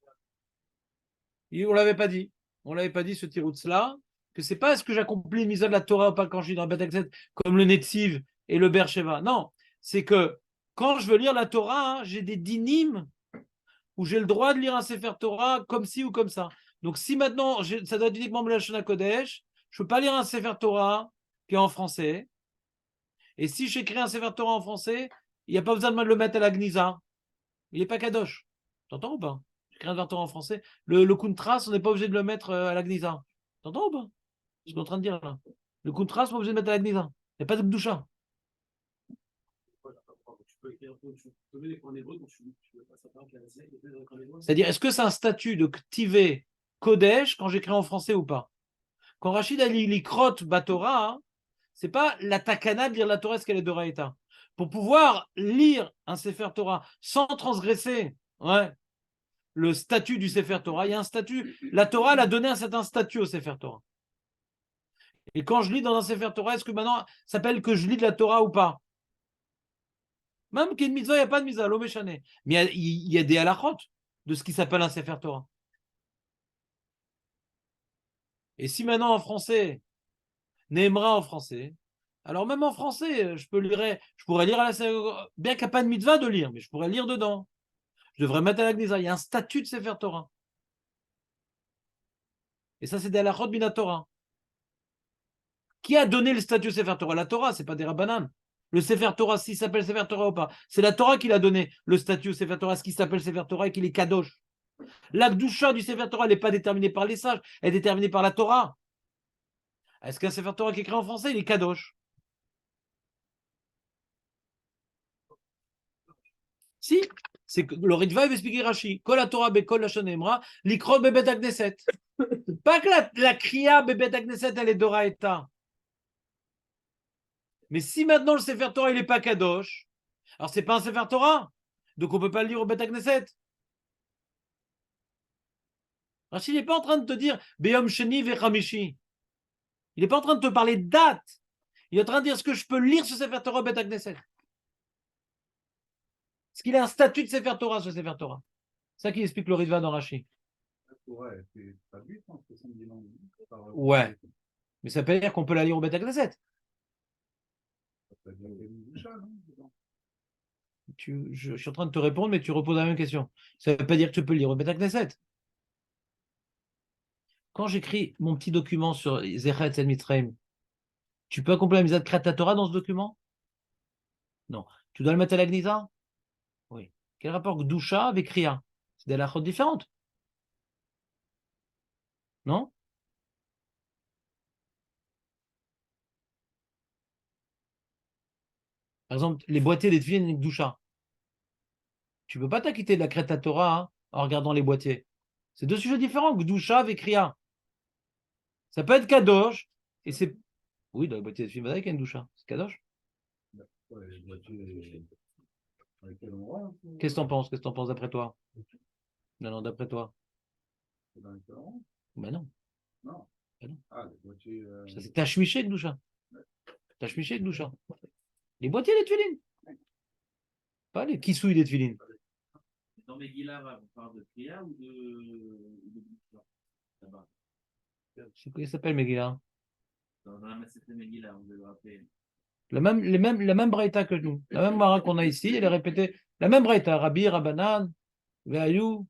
On l'avait pas dit. On l'avait pas dit ce tiroutz-là, que c'est pas ce que j'accomplis mise de la Torah ou pas quand je suis dans le Beth comme le Netziv et le Beersheva. Non, c'est que quand je veux lire la Torah, hein, j'ai des dinim où j'ai le droit de lire un Sefer Torah comme ci ou comme ça. Donc si maintenant, ça doit être uniquement le Lashon HaKodesh, je peux pas lire un Sefer Torah qui est en français. Et si j'écris un Sefer Torah en français, il n'y a pas besoin de le mettre à la Gnisa. Il n'est pas Kadosh. T'entends ou pas? J'écris un Sefer Torah en français. Le Kuntras, on n'est pas obligé de le mettre à la Gnisa. T'entends ou pas? Je suis en train de dire là. Le Kuntras, on n'est pas obligé de mettre à la Gnisa. Il n'y a pas de Gdusha. C'est-à-dire, est-ce que c'est un statut de Ktivé Kodesh quand j'écris en français ou pas? Quand Rachid a li krot Batora, hein, c'est pas la takana de lire la Torah, ce qu'elle est d'Oraïta. Pour pouvoir lire un Sefer Torah sans transgresser le statut du Sefer Torah, il y a un statut. La Torah elle a donné un certain statut au Sefer Torah. Et quand je lis dans un Sefer Torah, est-ce que maintenant ça s'appelle que je lis de la Torah ou pas? Même qu'il y ait une mitzvah, il n'y a pas de mitzvah, l'omeshane. Mais il y a des halachot de ce qui s'appelle un Sefer Torah. Et si maintenant en français, Nehemra en français, alors même en français, je pourrais lire à la synagogue, bien qu'il n'y a pas de mitzvah de lire, mais je pourrais lire dedans. Je devrais mettre à la Gnisa. Il y a un statut de Sefer Torah. Et ça, c'est des halachot bina Torah. Qui a donné le statut de Sefer Torah? La Torah, c'est pas des rabbanan. Le Sefer Torah, s'il s'appelle Sefer Torah ou pas, c'est la Torah qui l'a donné le statut au Sefer Torah, ce qui s'appelle Sefer Torah et qu'il est kadosh. La Gdusha du Sefer Torah, elle n'est pas déterminée par les sages, elle est déterminée par la Torah. Est-ce qu'un Sefer Torah qui est écrit en français, il est kadosh? Si, c'est que le Ritva va expliquer Rashi. Kol la Torah bekol lashon emra, likrot bebet agneset. Pas que la kriya bebet agneset, elle est d'oraïta. Mais si maintenant le Sefer Torah, il n'est pas kadosh, alors c'est pas un Sefer Torah. Donc on ne peut pas le lire au Bet Agneset. Rachid n'est pas en train de te dire Beyom Sheni Vechamishi. Il n'est pas en train de te parler de date. Il est en train de dire ce que je peux lire ce Sefer Torah au Bet Agneset. Est-ce qu'il a un statut de Sefer Torah, ce Sefer Torah? C'est ça qui explique le Ritva dans Rashi. Ouais. Mais ça peut dire qu'on peut la lire au Bet Agneset. Je suis en train de te répondre, mais tu reposes la même question. Ça ne veut pas dire que tu peux lire au Bet Agneset. Quand j'écris mon petit document sur Zechet El Mitzrayim, tu peux accomplir la mise de Kriyat Torah dans ce document? Non. Tu dois le mettre à la Gnisa? Oui. Quel rapport Gdusha avec Kriya? C'est des halachot différentes. Non? Par exemple, les boîtiers des tefilin avec Gdusha. Tu ne peux pas t'acquitter de la Kriyat Torah en regardant les boîtiers. C'est deux sujets différents, Gdusha avec Kriya. Ça peut être Kadosh, et c'est. Oui, dans les boîtiers des tefilin, il y a une Gdusha. C'est Kadosh. Qu'est-ce que t'en penses? Qu'est-ce que t'en penses d'après toi? Non, d'après toi. Ben non. Non. Ben non. Ça, c'est Tashmiché Gdusha. Tashmiché Gdusha. Les boîtiers des tefilin. Pas les kissouilles des tefilin. Dans Megillah, on parle de Kriya ou de là-bas? Il s'appelle Megillah. Dans la Masechet Megillah, on veut le rappeler. La même braïta que nous. La même mara qu'on a ici, elle est répétée. La même braïta. Rabbi, Rabbanan, Veayou.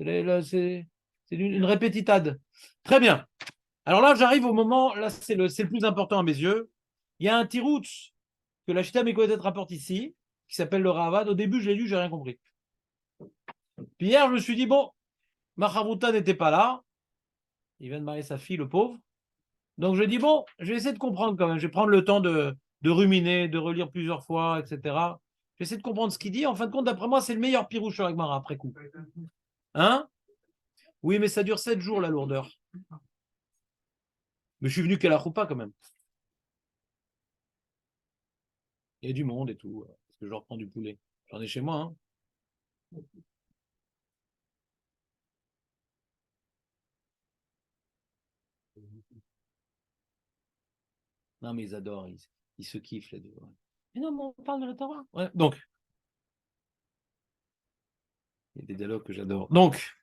C'est une répétitade. Très bien. Alors là, j'arrive au moment, là, c'est le plus important à mes yeux. Il y a un tiroutz que la Chita Mekodesh rapporte ici, qui s'appelle le Ravad. Au début, je l'ai lu, j'ai rien compris. Puis hier, je me suis dit, bon, ma Chavruta n'était pas là. Il vient de marier sa fille, le pauvre. Donc je dis, bon, je vais essayer de comprendre quand même. Je vais prendre le temps de ruminer, de relire plusieurs fois, etc. Je vais essayer de comprendre ce qu'il dit. En fin de compte, d'après moi, c'est le meilleur pirouche sur Agmara après coup. Hein? Oui, mais ça dure 7 jours, la lourdeur. Mais je suis venu qu'à la choupa quand même. Il y a du monde et tout. Parce que je reprends du poulet. J'en ai chez moi. Hein. Non, mais ils adorent. Ils se kiffent les deux. Ouais. Mais non, mais on parle de la Torah. Ouais. Donc, il y a des dialogues que j'adore. Donc,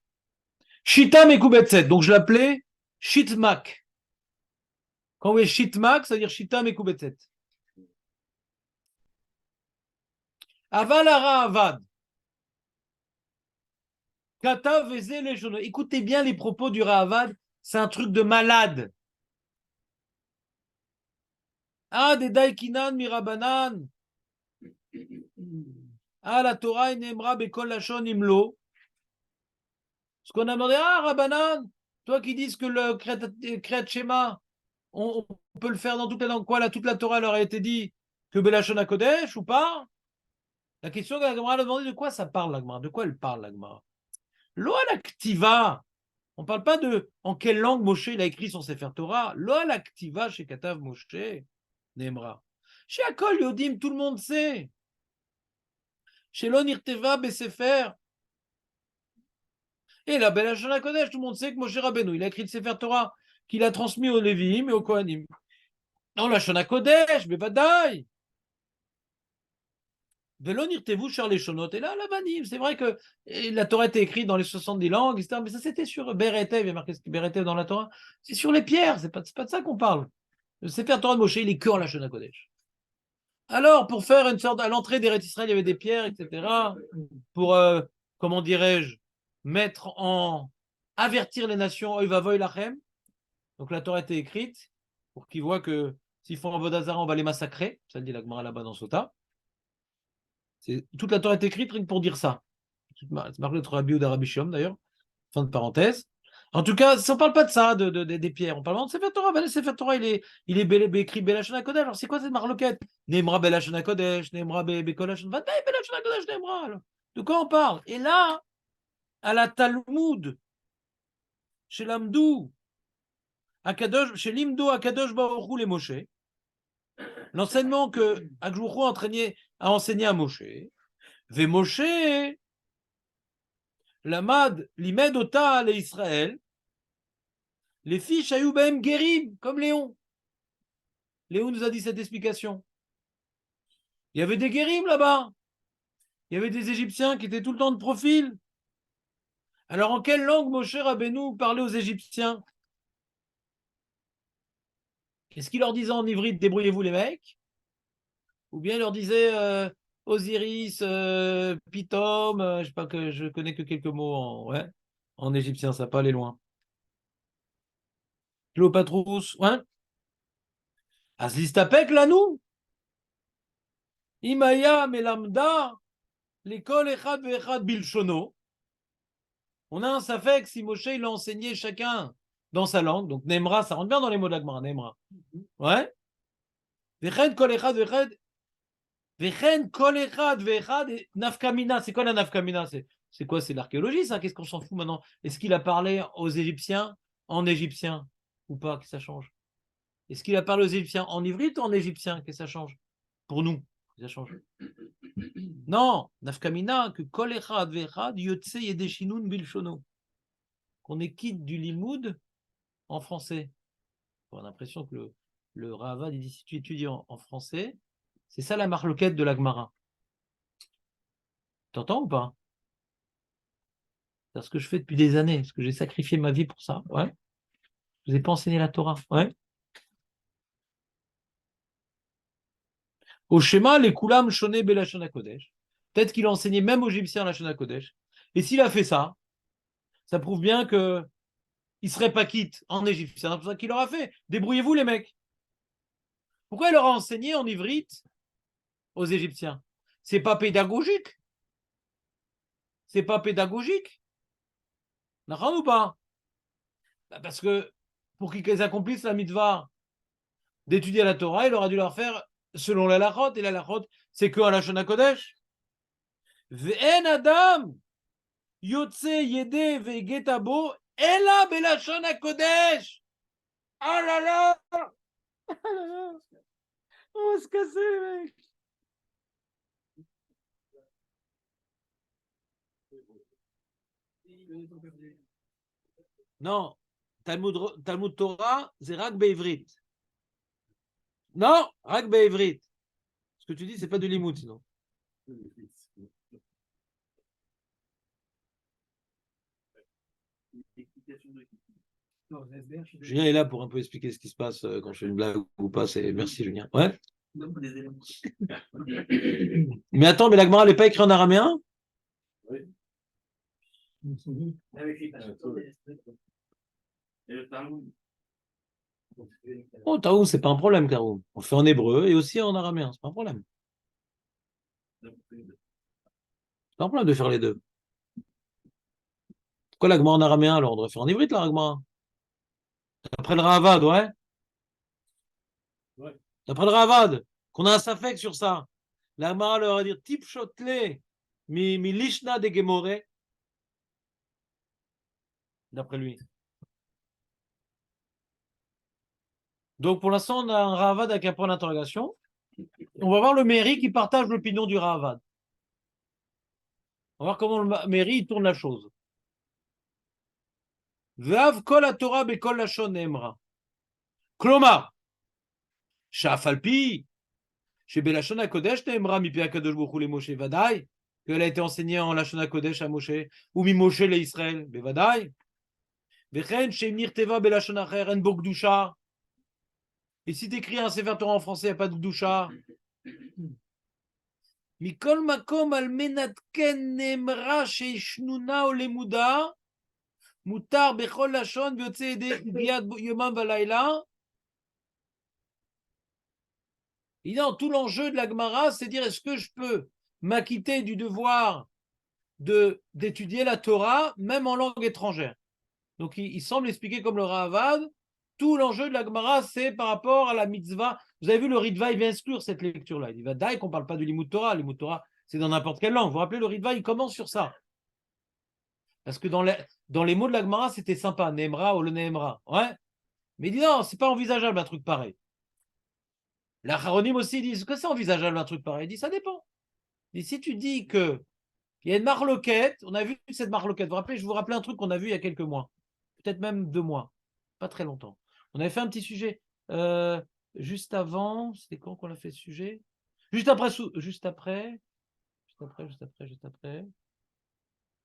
Shita Mekubetset. Donc, je l'appelais Shitmak. Quand on met Shitmak, ça veut dire Shita Mekubetset. Avalara Avad. Kata Veze Leshono. Écoutez bien les propos du Ravad. C'est un truc de malade. Ah, des Daikinan Mirabanan. Ah, la Torah Nemra Bekol Lachon Imlo. Ce qu'on a demandé, ah, Rabbanan, toi qui dis que le Kriyat Shema, on peut le faire dans toute la langue, quoi, là, toute la Torah leur a été dit que Belachon Kodesh ou pas? La question que la Gemara a demandé, de quoi ça parle la Gemara? De quoi elle parle la Gemara? Loa l'aktiva. On ne parle pas de en quelle langue Moshe il a écrit son Sefer Torah. Loa l'aktiva chez Katav Moshe, Nemra. Chez Akol Yodim, tout le monde sait. Chez l'Onirteva Besefer. Et la Belachon Kodesh, tout le monde sait que Moshe Rabbeinu, il a écrit le Sefer Torah qu'il a transmis aux Lévi'im et aux Kohanim. Non, la Shona Kodesh, mais badaï. Velonirtez-vous sur les Shonot. Et là, la Banim. C'est vrai que la Torah était écrite dans les 70 langues, etc. Mais ça, c'était sur Beretev. Il y a marqué Beretev dans la Torah. C'est sur les pierres. C'est pas de ça qu'on parle. Le Sefer Torah de Moshe, il est que en la Shona Kodesh. Alors, pour faire une sorte, à l'entrée d'Eretz Israël, il y avait des pierres, etc. Pour, comment dirais-je, avertir les nations, Oy vavoy lachem. Donc la Torah était écrite pour qu'ils voient que s'ils font un Vodazara, on va les massacrer. Ça le dit la Gemara là-bas dans Sota. Toute la Torah est écrite rien que pour dire ça. C'est marqué notre Rabbi ou d'Arabi Shom d'ailleurs. Fin de parenthèse. En tout cas, on ne parle pas de ça, des pierres. On parle de Sefer Torah. Ben, le Sefer Torah, il est écrit Belachon Kodesh. Alors c'est quoi cette marloquette? Nemra Belachon Kodesh, Nemra Bekolachon. Belachon Kodesh, Nemra. De quoi on parle? Et là, à la Talmud, chez l'Amdou, chez l'Imdo Akadosh Baruch Hu les Moshe, l'enseignement que Akjouchou a enseigné à Moshe, Ve Moshe, Lamad, Limed Ota les Israël, les fiches Ayubem Gerim, comme Léon. Léon nous a dit cette explication. Il y avait des Gerim là-bas. Il y avait des Égyptiens qui étaient tout le temps de profil. Alors en quelle langue Moshe Rabbeinu parlait aux Égyptiens? Est-ce qu'il leur disait en ivrite, débrouillez-vous les mecs? Ou bien il leur disait Osiris, Pitom, je sais pas, que je connais que quelques mots en égyptien, ça n'a pas aller loin. Cléopatrous, ouais. Aslistapek là nous. Imaya melamda, l'école echad ve'echad bilshono. On a un safek si Moshe il a enseigné chacun dans sa langue. Donc Nemra, ça rentre bien dans les mots d'Agmara, Nemra. Ouais. Vechen kol echad ve'echad. Vechen kol echad ve'echad. Nafkamina, c'est quoi la nafkamina? C'est quoi? C'est l'archéologie, ça? Qu'est-ce qu'on s'en fout maintenant? Est-ce qu'il a parlé aux Égyptiens en égyptien ou pas? Que ça change? Est-ce qu'il a parlé aux Égyptiens en ivrite ou en égyptien? Que ça change? Pour nous, ça change. Non, nafkamina, que kol echad ve'echad yotse yedeshinun bilshono. Qu'on est quitte du limoud en français. On a l'impression que le Ravad, il dit si tu étudies en français, c'est ça la marloquette de l'Agmara. T'entends ou pas? C'est ce que je fais depuis des années, parce que j'ai sacrifié ma vie pour ça. Ouais. Je vous ai pas enseigné la Torah. Ouais. Au schéma, les Koulam Shoné Belashon Kodesh. Peut-être qu'il a enseigné même aux Égyptiens la Shona Kodesh. Et s'il a fait ça, ça prouve bien que il serait pas quitte en égyptien. C'est pour ça qu'il leur a fait. Débrouillez-vous les mecs. Pourquoi il leur a enseigné en ivrite aux Égyptiens? C'est pas pédagogique. C'est pas pédagogique. D'accord ou pas? Parce que pour qu'ils accomplissent la mitzvah d'étudier la Torah, il aurait dû leur faire selon la lachot. Et la lachot, c'est que à la Shana Kodesh. Ve'en adam yotze yede ve'egeta bo ela belashon hakodesh. Ah là là! Ah là là! On va se casser, les mecs! Non, Talmud Torah, c'est Rak Be'ivrit. Non, Rak Be'ivrit. Ce que tu dis, c'est pas du limoud, sinon. Non, les SDR, je suis Julien est là pour un peu expliquer ce qui se passe quand je fais une blague ou pas. Merci, Julien. Ouais. Des éléments. Mais attends, mais la Gemara n'est pas écrite en araméen? avec les Et le Talmud. Oh, Taoum, c'est pas un problème, Karoum. On fait en hébreu et aussi en araméen, c'est pas un problème. C'est pas un problème de faire les deux. Pourquoi la Gemara en araméen alors? On devrait faire en hybride, la Gemara. D'après le Ravad, ouais. D'après le Ravad, qu'on a un safek sur ça. La Gemara leur va dire Tip shotle mi lishna de Gemore. D'après lui. Donc pour l'instant, on a un Ravad avec un point d'interrogation. On va voir le Méri qui partage l'opinion du Ravad. On va voir comment le Méri tourne la chose. Ve'av kol haTorah bekol lashon emra. Klomar, שאף על פי שבלשון הקודש נאמרה מפי הקדוש ברוך הוא למשה ודאי, qu'elle a été enseignée en לשון הקודש à Moshe, ou ממשה לישראל, בוודאי. וכן שאם נכתבה בלשון אחר אין בו קדושה. Et si tu écris un Sefer Torah en français, il n'y a pas de קדושה. מכל מקום על מנת כן נאמרה שישנונה או לימודה, מותר בכל לשון ויוצא ידי ביאת יומם ולילה. Et non, tout l'enjeu de la Gemara, c'est de dire est-ce que je peux m'acquitter du devoir d'étudier la Torah, même en langue étrangère. Donc il semble expliquer comme le Ravad, tout l'enjeu de la Gemara, c'est par rapport à la mitzvah. Vous avez vu, le Ritva, il vient exclure cette lecture-là. Il dit Vadaï qu'on ne parle pas du Limud Torah. Le Limud Torah, c'est dans n'importe quelle langue. Vous vous rappelez, le Ritva, il commence sur ça. Parce que dans les mots de la Gemara, c'était sympa, Nemra ou le Nemra. Ouais. Mais il dit non, c'est pas envisageable un truc pareil. La Charonim aussi disent que c'est envisageable un truc pareil. Il dit ça dépend. Et si tu dis que il y a une marloquette, on a vu cette marloquette. Vous vous rappelez, je vous rappelle un truc qu'on a vu il y a quelques mois, peut-être même 2 mois, pas très longtemps. On avait fait un petit sujet juste avant. C'était quand qu'on a fait ce sujet? Juste après.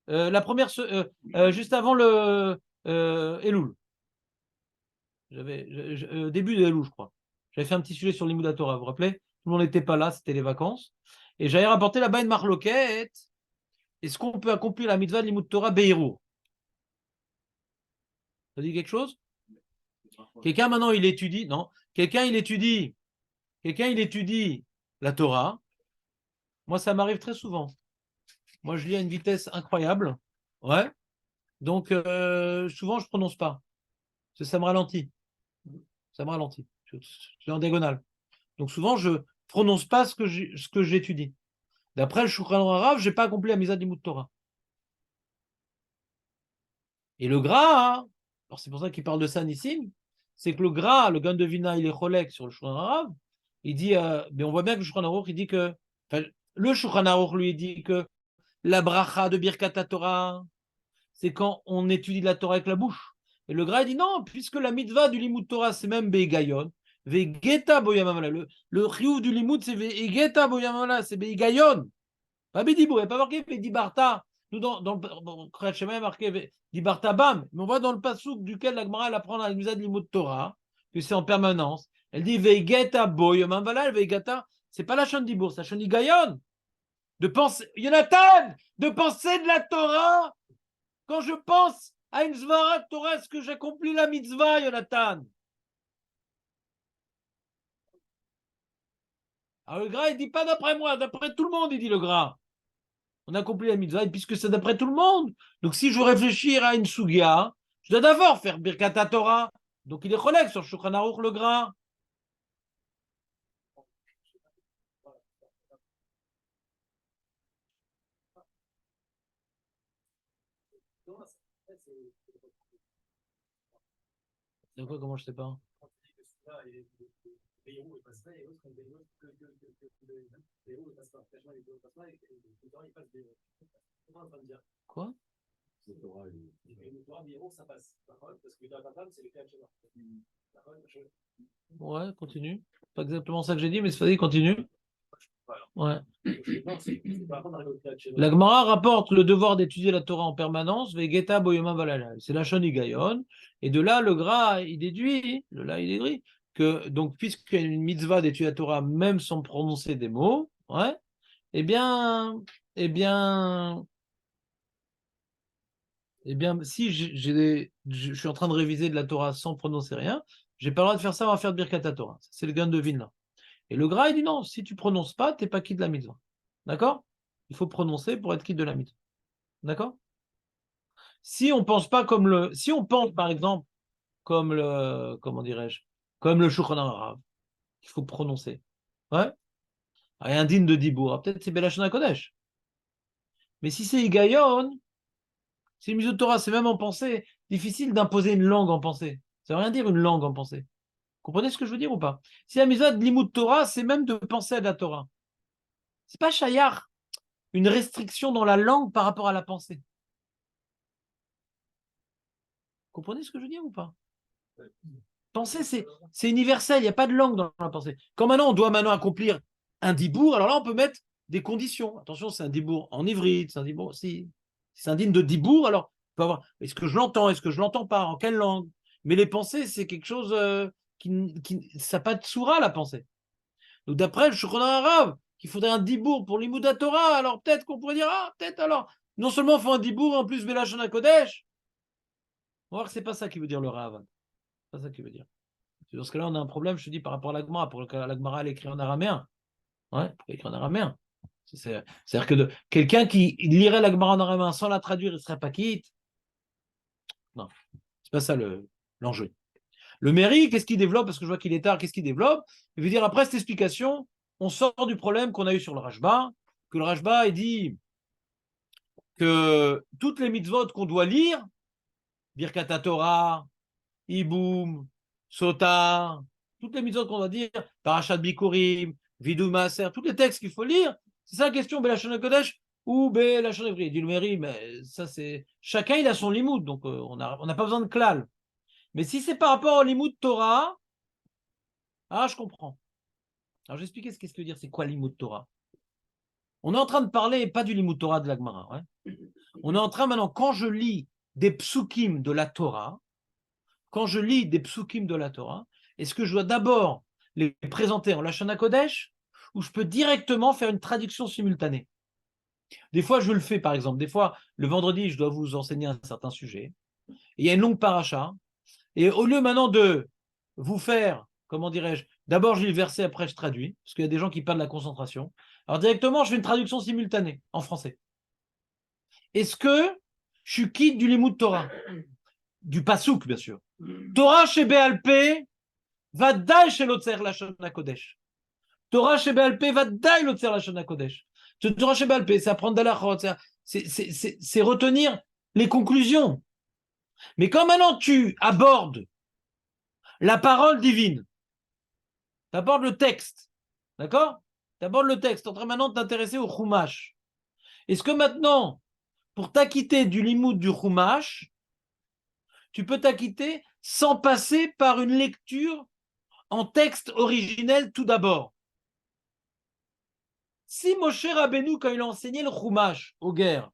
La première, juste avant le Elul. Début de Elul, je crois. J'avais fait un petit sujet sur l'Imoud Torah, vous vous rappelez? Tout le monde n'était pas là, c'était les vacances. Et j'avais rapporté là-bas une marloquette. Est-ce qu'on peut accomplir la mitzvah de l'Imoud Torah Beirou? Ça dit quelque chose? Quelqu'un maintenant il étudie, non? Quelqu'un il étudie la Torah. Moi ça m'arrive très souvent. Moi je lis à une vitesse incroyable. Ouais. Donc souvent je ne prononce pas. Ça me ralentit. Ça me ralentit. Je suis en diagonale. Donc souvent je ne prononce pas ce que j'étudie. D'après le Shulchan Aruch, je n'ai pas accompli la mitzvah de l'Imoud Torah. Et le gras, hein, alors c'est pour ça qu'il parle de ça Nissim, c'est que le gras, le gain de Vina, il est cholek sur le Shulchan Aruch, il dit, mais on voit bien que le Shulchan Aruch, il dit que, le Shulchan Aruch lui dit que la bracha de Birkat Torah, c'est quand on étudie la Torah avec la bouche. Et le gras, il dit non, puisque la mitzvah du Limud Torah, c'est même Be'gayon, Ve'geta Boyamamala. Le chiyuv du Limud, c'est Ve'geta Boyamamala, c'est Be'gayon. Pas Bidibou, il n'y a pas marqué Dibarta. Nous, dans le Kriyat Shema, il y a marqué Dibarta Bam. Mais on voit dans le passouk duquel la Gemara apprend la mitzvah de Limud Torah, que c'est en permanence. Elle dit Ve'geta Boyamam Valal, Ve'geta. C'est pas la Shon Dibour, c'est la Shon Gayon. De penser, Jonathan, de penser de la Torah. Quand je pense à une Zvara de Torah, est-ce que j'accomplis la mitzvah, Jonathan? Alors le gras, il dit pas d'après moi, d'après tout le monde, il dit le gras. On accomplit la mitzvah, puisque c'est d'après tout le monde. Donc si je veux réfléchir à une sugia, Je dois d'abord faire Birkat Torah. Donc il est collègue sur Shulchan Aruch le gras. C'est quoi, comment je sais pas? Quoi? Ouais, continue. Pas exactement ça que j'ai dit, mais vas-y, continue. Ouais. La Gemara rapporte le devoir d'étudier la Torah en permanence, Vegeta Boyoma Valala. C'est la Shon Higayon. Et de là, le gras, il déduit, que, donc, puisqu'il y a une mitzvah d'étudier la Torah, même sans prononcer des mots, ouais, eh bien, eh bien, si je suis en train de réviser de la Torah sans prononcer rien, j'ai pas le droit de faire ça, on va faire de Birkat Torah. C'est le gain de Vin là. Et le gras, il dit non, si tu prononces pas, tu n'es pas quitte de la mitzvah. D'accord? Il faut prononcer pour être quitte de la mitzvah. D'accord? Si on pense pas si on pense par exemple comme comment dirais-je, comme le Shulchan Aruch, il faut prononcer. Ouais? Rien digne de Dibour. Peut-être c'est Belashon HaKodesh. Mais si c'est Higayon, c'est une mitzvah de Torah, c'est même en pensée, difficile d'imposer une langue en pensée. Ça veut rien dire une langue en pensée. Comprenez ce que je veux dire ou pas? Si la mitzvah de Limud Torah, c'est même de penser à la Torah. C'est pas Shayar, une restriction dans la langue par rapport à la pensée. Comprenez ce que je veux dire ou pas? Penser, c'est universel, il n'y a pas de langue dans la pensée. Quand maintenant on doit accomplir un dibour, alors là on peut mettre des conditions. Attention, c'est un dibour en ivrite, c'est un dibour, si c'est un digne de dibour, alors on peut avoir, est-ce que je l'entends, est-ce que je l'entends pas, en quelle langue? Mais les pensées, c'est quelque chose ça n'a pas de soura, la pensée. Donc d'après le Shulchan Arabe, qu'il faudrait un dibour pour l'Imouda Torah, alors peut-être qu'on pourrait dire, ah, peut-être alors, non seulement il faut un dibour, en plus Belashon HaKodesh. On va voir que c'est pas ça qui veut dire le Rav. C'est pas ça qui veut dire. Dans ce cas-là, on a un problème, je te dis, par rapport à l'Agmara. Pour que l'Agmara, elle écrit en araméen. Ouais, elle écrit en araméen. C'est-à-dire que quelqu'un qui lirait l'Agmara en araméen sans la traduire, il ne serait pas quitte. Non, c'est pas ça l'enjeu. Le Méri, qu'est-ce qu'il développe? Parce que je vois qu'il est tard, qu'est-ce qu'il développe? Il veut dire, après cette explication, on sort du problème qu'on a eu sur le Rashba, que le Rashba, il dit que toutes les mitzvot qu'on doit lire, Birkat Torah, Iboum, Sota, toutes les mitzvot qu'on va dire, Parashat Bikurim, Vidou Maaser, tous les textes qu'il faut lire, c'est ça la question, Belashon HaKodesh ou Belashon Ivri. Dit le Méri, mais ça c'est. Chacun il a son limoud, donc on n'a pas besoin de klal. Mais si c'est par rapport au limoud Torah, ah je comprends. Alors je vais expliquer ce qu'est-ce que veut dire, c'est quoi limoud Torah. On est en train de parler, pas du limoud Torah de la Gemara, ouais. On est en train maintenant, quand je lis des psukim de la Torah, est-ce que je dois d'abord les présenter en Lashon HaKodesh ou je peux directement faire une traduction simultanée? Des fois, je le fais, par exemple. Des fois, le vendredi, je dois vous enseigner un certain sujet. Et il y a une longue paracha. Et au lieu maintenant de vous faire, comment dirais-je, d'abord je lis le verset, après je traduis, parce qu'il y a des gens qui perdent la concentration. Alors directement, je fais une traduction simultanée en français. Est-ce que je suis quitte du Limoud Torah? Du Pasouk, bien sûr. Torah chez BLP, Vadaï chez l'Otzer Lashon HaKodesh. Torah chez BLP, Vadaï l'Otzer Lashon HaKodesh. Torah chez BLP, c'est apprendre d'Alachot, c'est retenir les conclusions. Mais quand maintenant tu abordes la parole divine, tu abordes le texte, d'accord? Tu abordes le texte, tu es en train maintenant de t'intéresser au Chumash. Est-ce que maintenant, pour t'acquitter du limoud du Chumash, tu peux t'acquitter sans passer par une lecture en texte originel tout d'abord? Si Moshe Rabbeinu, quand il a enseigné le Chumash aux guerres,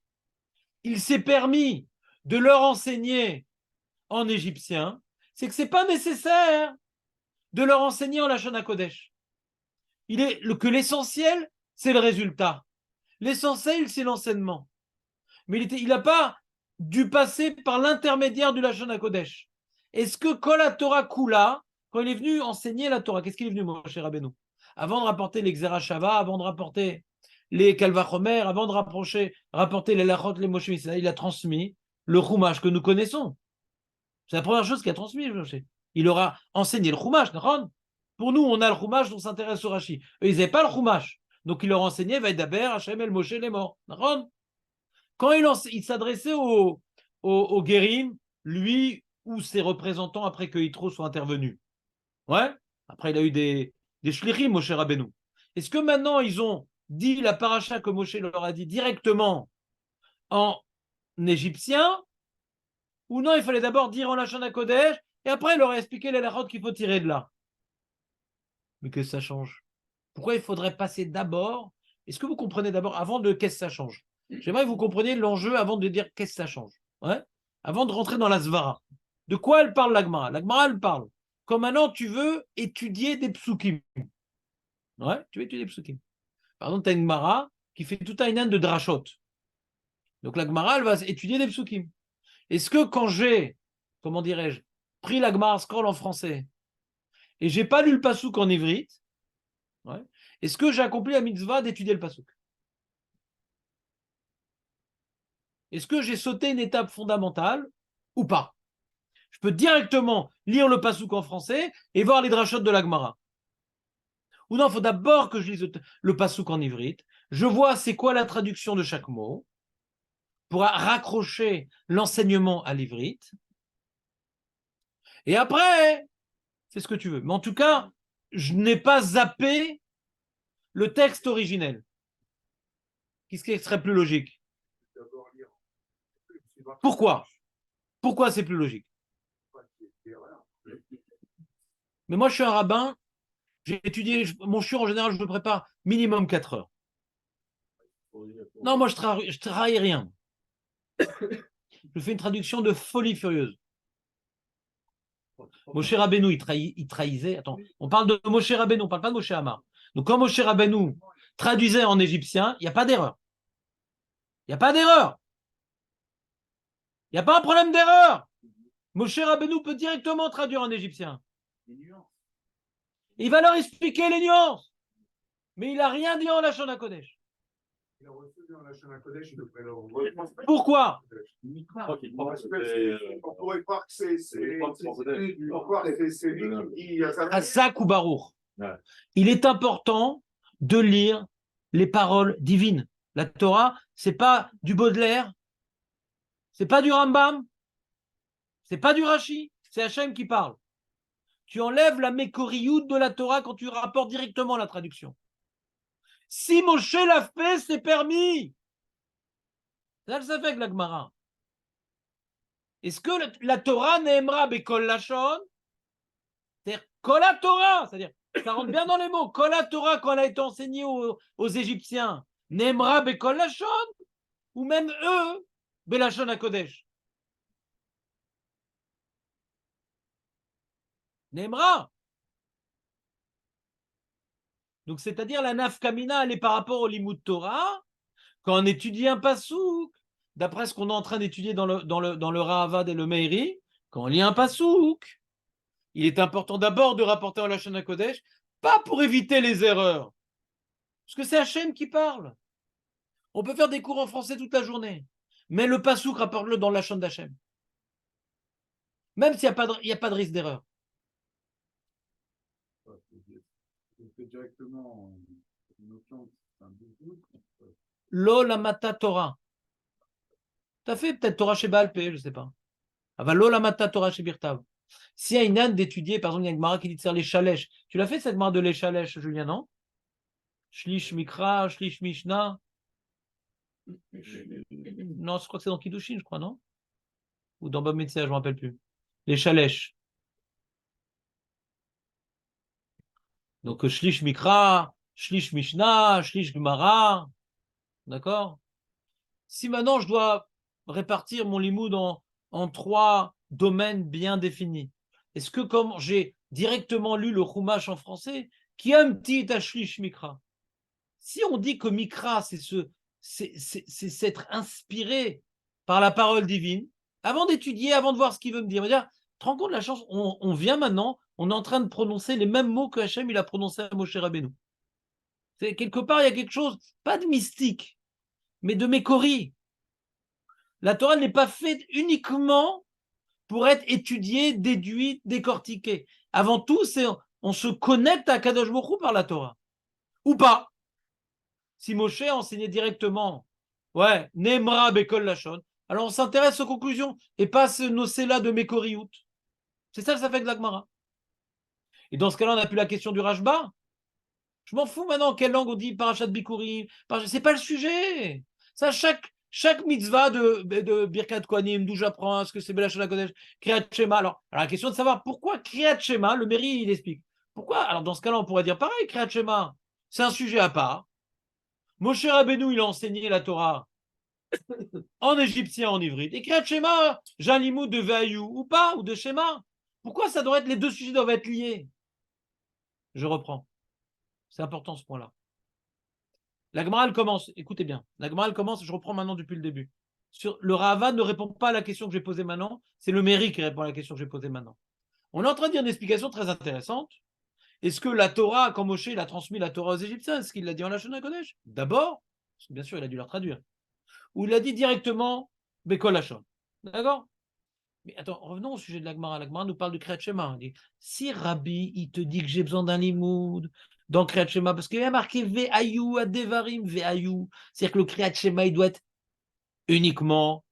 il s'est permis de leur enseigner en égyptien, c'est que ce n'est pas nécessaire de leur enseigner en Lashon HaKodesh. Que l'essentiel, c'est le résultat. L'essentiel, c'est l'enseignement. Mais il n'a pas dû passer par l'intermédiaire du Lashon HaKodesh. Est-ce que Kol HaTorah Kula, quand il est venu enseigner la Torah, qu'est-ce qu'il est venu, Moshe Rabbeinu? Avant de rapporter les Xerashava, avant de rapporter les Kalvachomer, avant de rapporter les Lachot, les Moshe, il a transmis le Chumash que nous connaissons. C'est la première chose qu'il a transmise, Moshe. Il aura enseigné le Chumash, d'accord? Pour nous, on a le Chumash, on s'intéresse au Rashi. Eux, ils n'avaient pas le Chumash. Donc, il leur enseignait Vaïdaber, Hachem el Moshe les morts. D'accord? Quand il s'adressait au Guérim, lui ou ses représentants après que Yitro soit intervenu. Ouais? Après, il a eu des shlichim, Moshe Rabbeinu. Est-ce que maintenant, ils ont dit la paracha que Moshe leur a dit directement en égyptien, ou non, il fallait d'abord dire en Lachon HaKodesh, et après, il leur a expliqué les lachotes qu'il faut tirer de là. Mais qu'est-ce que ça change? Pourquoi il faudrait passer d'abord? Est-ce que vous comprenez d'abord, avant de qu'est-ce que ça change? J'aimerais que vous compreniez l'enjeu avant de dire qu'est-ce que ça change. Ouais? Avant de rentrer dans la Svara. De quoi elle parle l'Agmara? L'Agmara, elle parle. Comme maintenant, tu veux étudier des psukim. Ouais, tu veux étudier des psukim. Par exemple, tu as une Gemara qui fait tout un de drachot. Donc la Gemara, elle va étudier des psukim. Est-ce que quand j'ai, comment dirais-je, pris la Gemara scroll en français et j'ai pas lu le pasouk en ivrite, ouais, est-ce que j'ai accompli la mitzvah d'étudier le pasouk? Est-ce que j'ai sauté une étape fondamentale ou pas? Je peux directement lire le pasouk en français et voir les drachot de la Gemara. Ou non, il faut d'abord que je lise le pasouk en ivrite. Je vois c'est quoi la traduction de chaque mot pour raccrocher l'enseignement à l'ivrite. Et après, c'est ce que tu veux. Mais en tout cas, je n'ai pas zappé le texte originel. Qu'est-ce qui serait plus logique? Pourquoi? Pourquoi c'est plus logique? Mais moi, je suis un rabbin. J'ai étudié, mon shiur en général, je le prépare minimum 4 heures. Non, moi, je travaille rien. Je fais une traduction de folie furieuse. Moshe Rabbeinu, il trahissait. Attends, on parle de Moshe Rabbeinu, on ne parle pas de Moshe Amar. Donc, quand Moshe Rabbeinu traduisait en égyptien, il n'y a pas d'erreur. Il n'y a pas d'erreur. Il n'y a pas un problème d'erreur. Moshe Rabbeinu peut directement traduire en égyptien. Il va leur expliquer les nuances. Mais il n'a rien dit en Lachon HaKodesh. Pourquoi? On pourrait croire que c'est lui qui dit. Hazak ou Baruch. Il est important de lire les paroles divines. La Torah, c'est pas du Baudelaire, c'est pas du Rambam, c'est pas du Rashi, c'est Hachem qui parle. Tu enlèves la mékoriout de la Torah quand tu rapportes directement la traduction. Si Moshe l'a fait, c'est permis. Ça, ça fait avec la Gemara. Est-ce que la Torah n'aimera bekol lachon? C'est-à-dire kol la Torah, c'est-à-dire ça rentre bien dans les mots. Kol la Torah, quand elle a été enseignée aux Égyptiens, n'aimera bekol lachon, ou même eux, belachon HaKodesh. N'aimera. Donc, c'est-à-dire la nafkamina, elle est par rapport au limud Torah. Quand on étudie un pasouk, d'après ce qu'on est en train d'étudier dans le Rahavad et le Meiri, quand on lit un pasouk, il est important d'abord de rapporter en Lachon HaKodesh, pas pour éviter les erreurs, parce que c'est Hachem qui parle. On peut faire des cours en français toute la journée, mais le pasouk, rapporte-le dans le Lachon d'Hachem. Même s'il n'y a pas de risque d'erreur. Directement une notion, un bout. Lo lamata Torah. Tu as fait peut-être Torah chez Baal Peh, je ne sais pas. Ava lo lamata Torah chez Birtav. S'il y a une âne d'étudier, par exemple, il y a une Gemara qui dit de faire les chalèches. Tu l'as fait cette Gemara de les chalèches, Julien, non? Shlish Mikra, Shlish Mishnah. Non, je crois que c'est dans Kiddushin, je crois, non? Ou dans Bab Metzia, je ne me rappelle plus. Les chalèches. Donc, Shlish Mikra, Shlish Mishnah, Shlish Gemara. D'accord? Si maintenant je dois répartir mon limoud en 3 domaines bien définis, est-ce que comme j'ai directement lu le Chumash en français, qui a un petit Ashlish Mikra? Si on dit que Mikra, c'est s'être inspiré par la parole divine, avant d'étudier, avant de voir ce qu'il veut me dire, on va dire, tu te rends compte de la chance, on vient maintenant, on est en train de prononcer les mêmes mots que Hachem il a prononcé à Moshe Rabbeinu. Quelque part, il y a quelque chose, pas de mystique, mais de mécori. La Torah n'est pas faite uniquement pour être étudiée, déduite, décortiquée. Avant tout, on se connecte à Kadosh Baruch Hu par la Torah. Ou pas. Si Moshe enseignait directement, ouais, Nemra Bekol Lachon, alors on s'intéresse aux conclusions et pas ce nocé-là de Mekoriout. C'est ça le Safek de l'Agmara. Et dans ce cas-là, on n'a plus la question du Rashba. Je m'en fous maintenant quelle langue on dit Parashat Bikurim. C'est pas le sujet. Ça, chaque mitzvah de Birkat Kohanim, d'où j'apprends ce que c'est Belachon Kodesh, Kriyat Shema. Alors, la question de savoir pourquoi Kriyat Shema, le mairie, il explique. Pourquoi? Alors, dans ce cas-là, on pourrait dire pareil, Kriyat Shema, c'est un sujet à part. Moshe Rabbeinu, il a enseigné la Torah en égyptien, en hybride. Et Kriyat Shema, Jalimou de Veayou, ou pas, ou de Shema. Pourquoi ça doit être, les deux sujets doivent être liés? Je reprends. C'est important ce point-là. La Gemara, elle commence, écoutez bien, la Gemara, elle commence, je reprends maintenant depuis le début. Le Ravad ne répond pas à la question que j'ai posée maintenant, c'est le Méri qui répond à la question que j'ai posée maintenant. On est en train de dire une explication très intéressante. Est-ce que la Torah, quand Moshe il a transmis la Torah aux Égyptiens, est-ce qu'il l'a dit en Lashon HaKodesh? D'abord, parce que bien sûr, il a dû leur traduire. Ou il l'a dit directement, Bekol Lashon. D'accord? Mais attends, revenons au sujet de la Gemara. La Gemara nous parle de Kriyat Shema. On dit, si Rabbi, il te dit que j'ai besoin d'un limoud dans Kriyat Shema, parce qu'il y a marqué Ve'ayou Adevarim Ve'ayou, c'est-à-dire que le Kriyat Shema, il doit être uniquement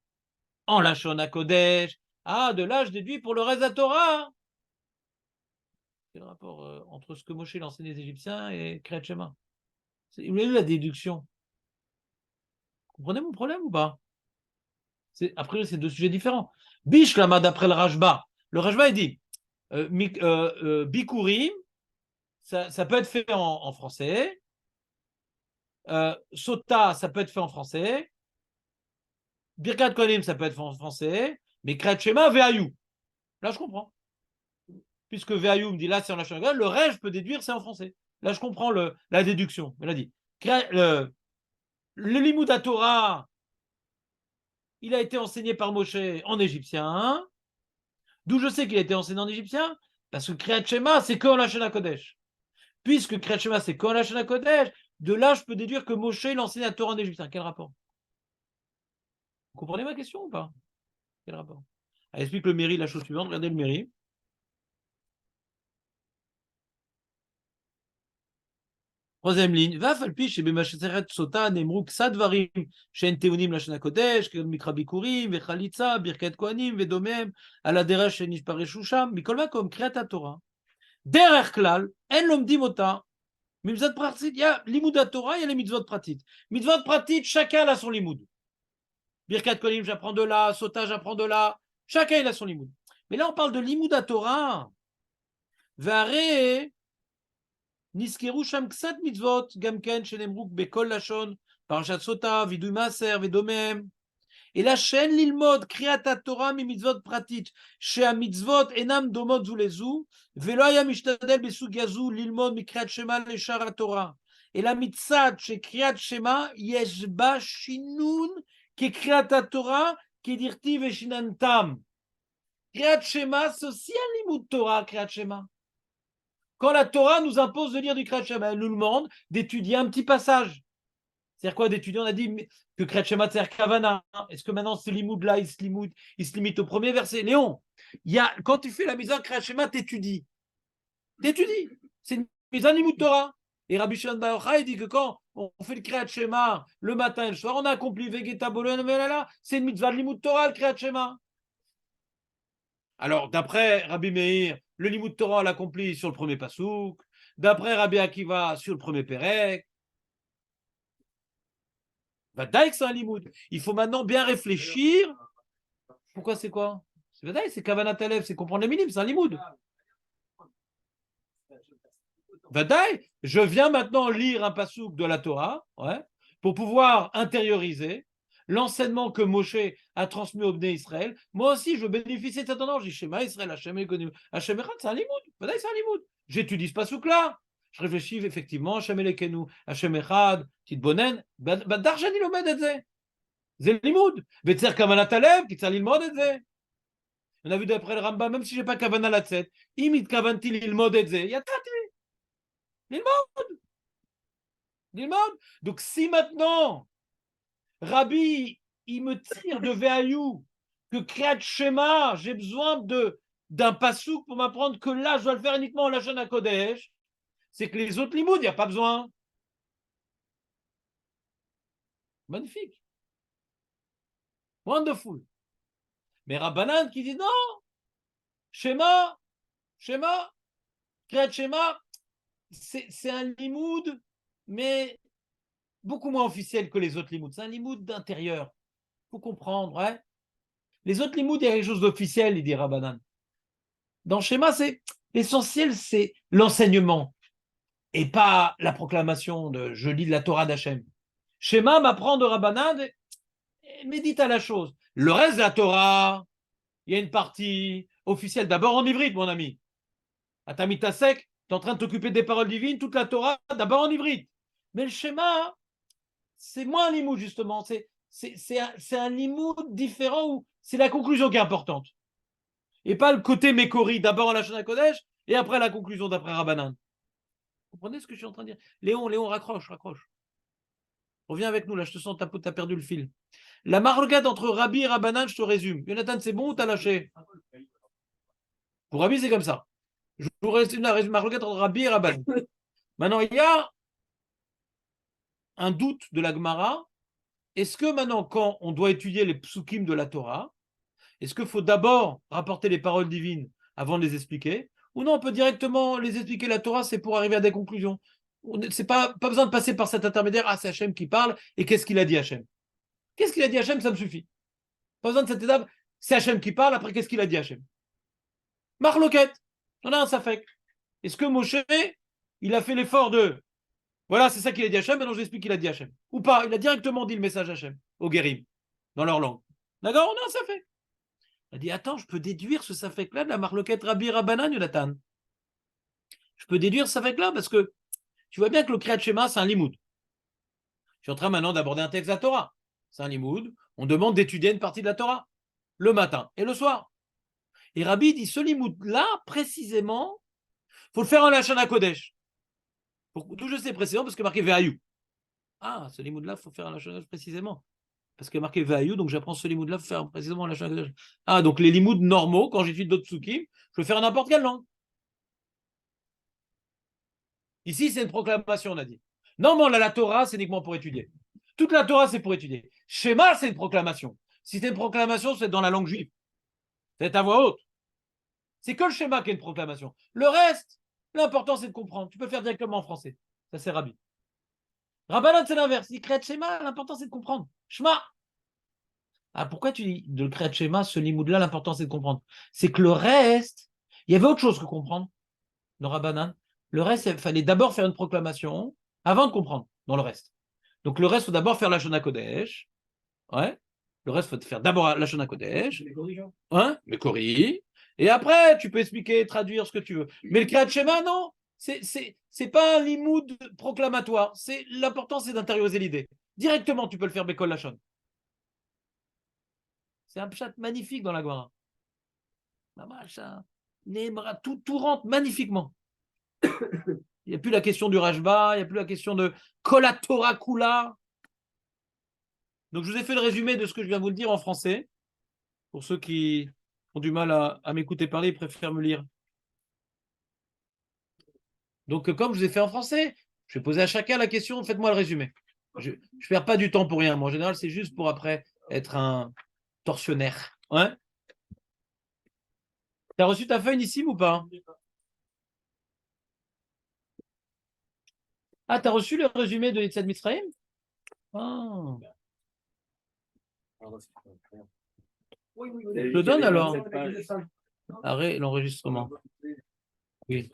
en Lashon HaKodesh. Ah, de là, je déduis pour le reste de la Torah. C'est le rapport entre ce que Moshe l'enseignait aux Égyptiens et Kriyat Shema. Vous avez vu la déduction? Vous comprenez mon problème ou pas? Après, c'est deux sujets différents. Bishlama, d'après le Rashba. Le Rashba, il dit Bikurim, ça peut être fait en français. Sota, ça peut être fait en français. Birkat Kohanim, ça peut être fait en français. Mais Kriyat Shema, Ve'ayou. Là, je comprends. Puisque Ve'ayou me dit là, c'est en Lashon HaKodesh, le reste, je peux déduire, c'est en français. Là, je comprends la déduction. Il a dit le Limud Torah, il a été enseigné par Moshe en égyptien. D'où je sais qu'il a été enseigné en égyptien, parce que Kriyat Shema, c'est qu'en Lashon HaKodesh. Puisque Kriyat Shema, c'est qu'en Lashon HaKodesh, de là, je peux déduire que Moshe, il enseigne la Torah en égyptien. Quel rapport? Vous comprenez ma question ou pas? Quel rapport? Elle explique le Méri, la chose suivante. Regardez le Méri. Troisième ligne. Va falpi chez Bemacheseret Sota, Nemruk Sadvarim, Shen Teunim Lashon HaKodesh, Mikra Bikurim, Vechalitza, Birkat Kohanim, Vedomem, Aladeresh Shenish Pareshusham, Mikol Makom, Kriyat Torah. Derech Klal, En Lomdim Ota. Mitzvot pratit, il y a l'imoud à Torah, il y a les mitzvot pratit. Mitzvot pratit, chacun a son limoud. Birkat Kohanim, j'apprends de là, Sota, j'apprends de là. Chacun il a son limoud. Mais là, on parle de l'imoud à Torah. Vare, niskeru sham ksat mitzvot, gamken, shenemruk, bekol lashon, parashat Sota, vidui maser, vedomem. Et la chaîne l'ilmod, kriyat Torah, mi mitzvot pratit, shea mitzvot enam domot zulezu, velo haya mishtadel besug yazu, l'ilmod mi kriyat shema le shara Torah. Et la mitzat chez kriyat shema, yesh ba shinun, qui kriyat Torah, qui dirtiv et shinantam. Kriyat shema, c'est aussi un limud Torah, kriyat shema. Quand la Torah nous impose de lire du kriyat shema, elle nous demande d'étudier un petit passage. C'est-à-dire quoi d'étudier? On a dit que Kriyat Shema c'est Kavana. Est-ce que maintenant ce limoud-là, il se limite au premier verset? Léon, quand tu fais la mise en Kriyat Shema, t'étudies. C'est une mise en limoud Torah. Et Rabbi Shimon Bar Yochai dit que quand on fait le Kriyat Shema le matin et le soir, on a accompli Vegeta Bolo Novelala, c'est une mitzvah de limoud Torah, le Kriyat Shema. Alors, d'après Rabbi Meir, le limoud Torah l'accomplit sur le premier pasouk. D'après Rabbi Akiva, sur le premier Pérec. Vadaï que c'est un limoud. Il faut maintenant bien réfléchir. Pourquoi c'est quoi? C'est Vadaï, c'est Kavanat Alev, c'est comprendre les minimes, c'est un limoud. Vadaï, je viens maintenant lire un pasouk de la Torah, ouais, pour pouvoir intérioriser l'enseignement que Moshe a transmis au Bnei Israël. Moi aussi, je veux bénéficier de cet endroit. Je dis Shema Israël, Hashem Echad, c'est un limoud. Vadaï, c'est un limoud. J'étudie ce pasouk-là. Je réfléchis effectivement, Hashem Elekenu, Hashem Echad, Titbonen, Badar Shani Lomed et Zé. C'est le limoud. Vetzer Kavanat Alev, qui tzar lilmod et Zé. On a vu d'après le Rambam, même si je n'ai pas Kavanat Latzet, imit Kavanti lilmod et Zé, yatati. Lilmod. Donc si maintenant, Rabbi, il me tire de Ve'ayou que Kriyat Shema, j'ai besoin d'un pasouk pour m'apprendre que là, je dois le faire uniquement en Lashon HaKodesh, c'est que les autres limoud, il n'y a pas besoin. Magnifique. Wonderful. Mais Rabbanan qui dit non, Shema, Kriyat Shema, c'est un limoud, mais beaucoup moins officiel que les autres limouds. C'est un limoud d'intérieur. Il faut comprendre, ouais. Les autres limouds, il y a quelque chose d'officiel, il dit Rabbanan. Dans Shema, l'essentiel, c'est l'enseignement et pas la proclamation de je lis de la Torah d'Hachem. Shema m'apprend de Rabbanan et médite à la chose. Le reste de la Torah, il y a une partie officielle, d'abord en ivrite, mon ami. Atamita sec, tu es en train de t'occuper des paroles divines, toute la Torah, d'abord en ivrite. Mais le Shema, c'est moins un limoud, justement. C'est un limoud différent où c'est la conclusion qui est importante. Et pas le côté mécori, d'abord en la Shana Kodesh, et après la conclusion d'après Rabbanan. Vous comprenez ce que je suis en train de dire? Léon, raccroche. Reviens avec nous, là, je te sens, t'as perdu le fil. La marloquette entre Rabbi et Rabbanan, je te résume. Jonathan, c'est bon ou t'as lâché? Pour Rabbi, c'est comme ça. Je vous résume la marloquette entre Rabbi et Rabbanan. Maintenant, il y a un doute de la Gemara. Est-ce que maintenant, quand on doit étudier les psukim de la Torah, est-ce qu'il faut d'abord rapporter les paroles divines avant de les expliquer? Ou non, on peut directement les expliquer la Torah, c'est pour arriver à des conclusions. C'est pas besoin de passer par cet intermédiaire. Ah, c'est Hachem qui parle, et qu'est-ce qu'il a dit Hachem? Qu'est-ce qu'il a dit Hachem, ça me suffit. Pas besoin de cette étape. C'est Hachem qui parle, après qu'est-ce qu'il a dit Hachem? Marloquette. On a un safek. Est-ce que Moshe, il a fait l'effort de voilà, c'est ça qu'il a dit Hachem, maintenant je l'explique qu'il a dit Hachem. Ou pas, il a directement dit le message Hachem, au Guérim, dans leur langue. D'accord? On a un safek. Il a dit attends, je peux déduire ce safek-là de la marloquette Rabbi Rabbanan, Jonathan. Je peux déduire ce safek-là parce que tu vois bien que le Kriyat Shema, c'est un limoud. Je suis en train maintenant d'aborder un texte de la Torah. C'est un limoud. On demande d'étudier une partie de la Torah le matin et le soir. Et Rabbi dit ce limoud-là, précisément, il faut le faire en Lashon HaKodesh. D'où je sais précisément parce que marqué Ve'ayu. Ah, ce limoud-là, il faut faire en Lashon HaKodesh précisément. Parce qu'il y a marqué Ve'ayu, donc j'apprends ce limoud-là, il faut faire précisément en Lashon HaKodesh. Ah, donc les limouds normaux, quand j'étudie d'autres psukim, je peux faire en n'importe quelle langue. Ici, c'est une proclamation, on a dit. Non, la Torah, c'est uniquement pour étudier. Toute la Torah, c'est pour étudier. Shema, c'est une proclamation. Si c'est une proclamation, c'est dans la langue juive. C'est à voix haute. C'est que le schéma qui est une proclamation. Le reste, l'important, c'est de comprendre. Tu peux faire directement en français. Ça, c'est Rabbi. Rabbanan, c'est l'inverse. Il crée de schéma, l'important, c'est de comprendre. Shema. Ah, pourquoi tu dis de le créer de schéma, ce limoud-là, l'important, c'est de comprendre? C'est que le reste, il y avait autre chose que comprendre dans Rabbanan. Le reste, il fallait d'abord faire une proclamation avant de comprendre dans le reste. Donc le reste, il faut d'abord faire la Shona Kodesh. Ouais. Le reste, il faut faire d'abord la Shona Kodesh. Hein? Mais corrige. Et après, tu peux expliquer, traduire ce que tu veux. Mais le Kriyat Shema, non. C'est pas un limoud proclamatoire. L'important, c'est d'intérioriser l'idée. Directement, tu peux le faire Bekol Lachon. C'est un pshat magnifique dans la Gemara. Tout rentre magnifiquement. Il n'y a plus la question du Rashba, il n'y a plus la question de Kol Torah Kula. Donc, je vous ai fait le résumé de ce que je viens de vous dire en français. Pour ceux qui ont du mal à m'écouter parler, ils préfèrent me lire. Donc, comme je vous ai fait en français, je vais poser à chacun la question, faites-moi le résumé. Je ne perds pas du temps pour rien. Moi, en général, c'est juste pour après être un tortionnaire. Ouais. Tu as reçu ta feuille ici ou pas? Ah, tu as reçu le résumé de Yitzhak Mitzrayim? Ah. Je le donne alors. Arrête l'enregistrement. Oui.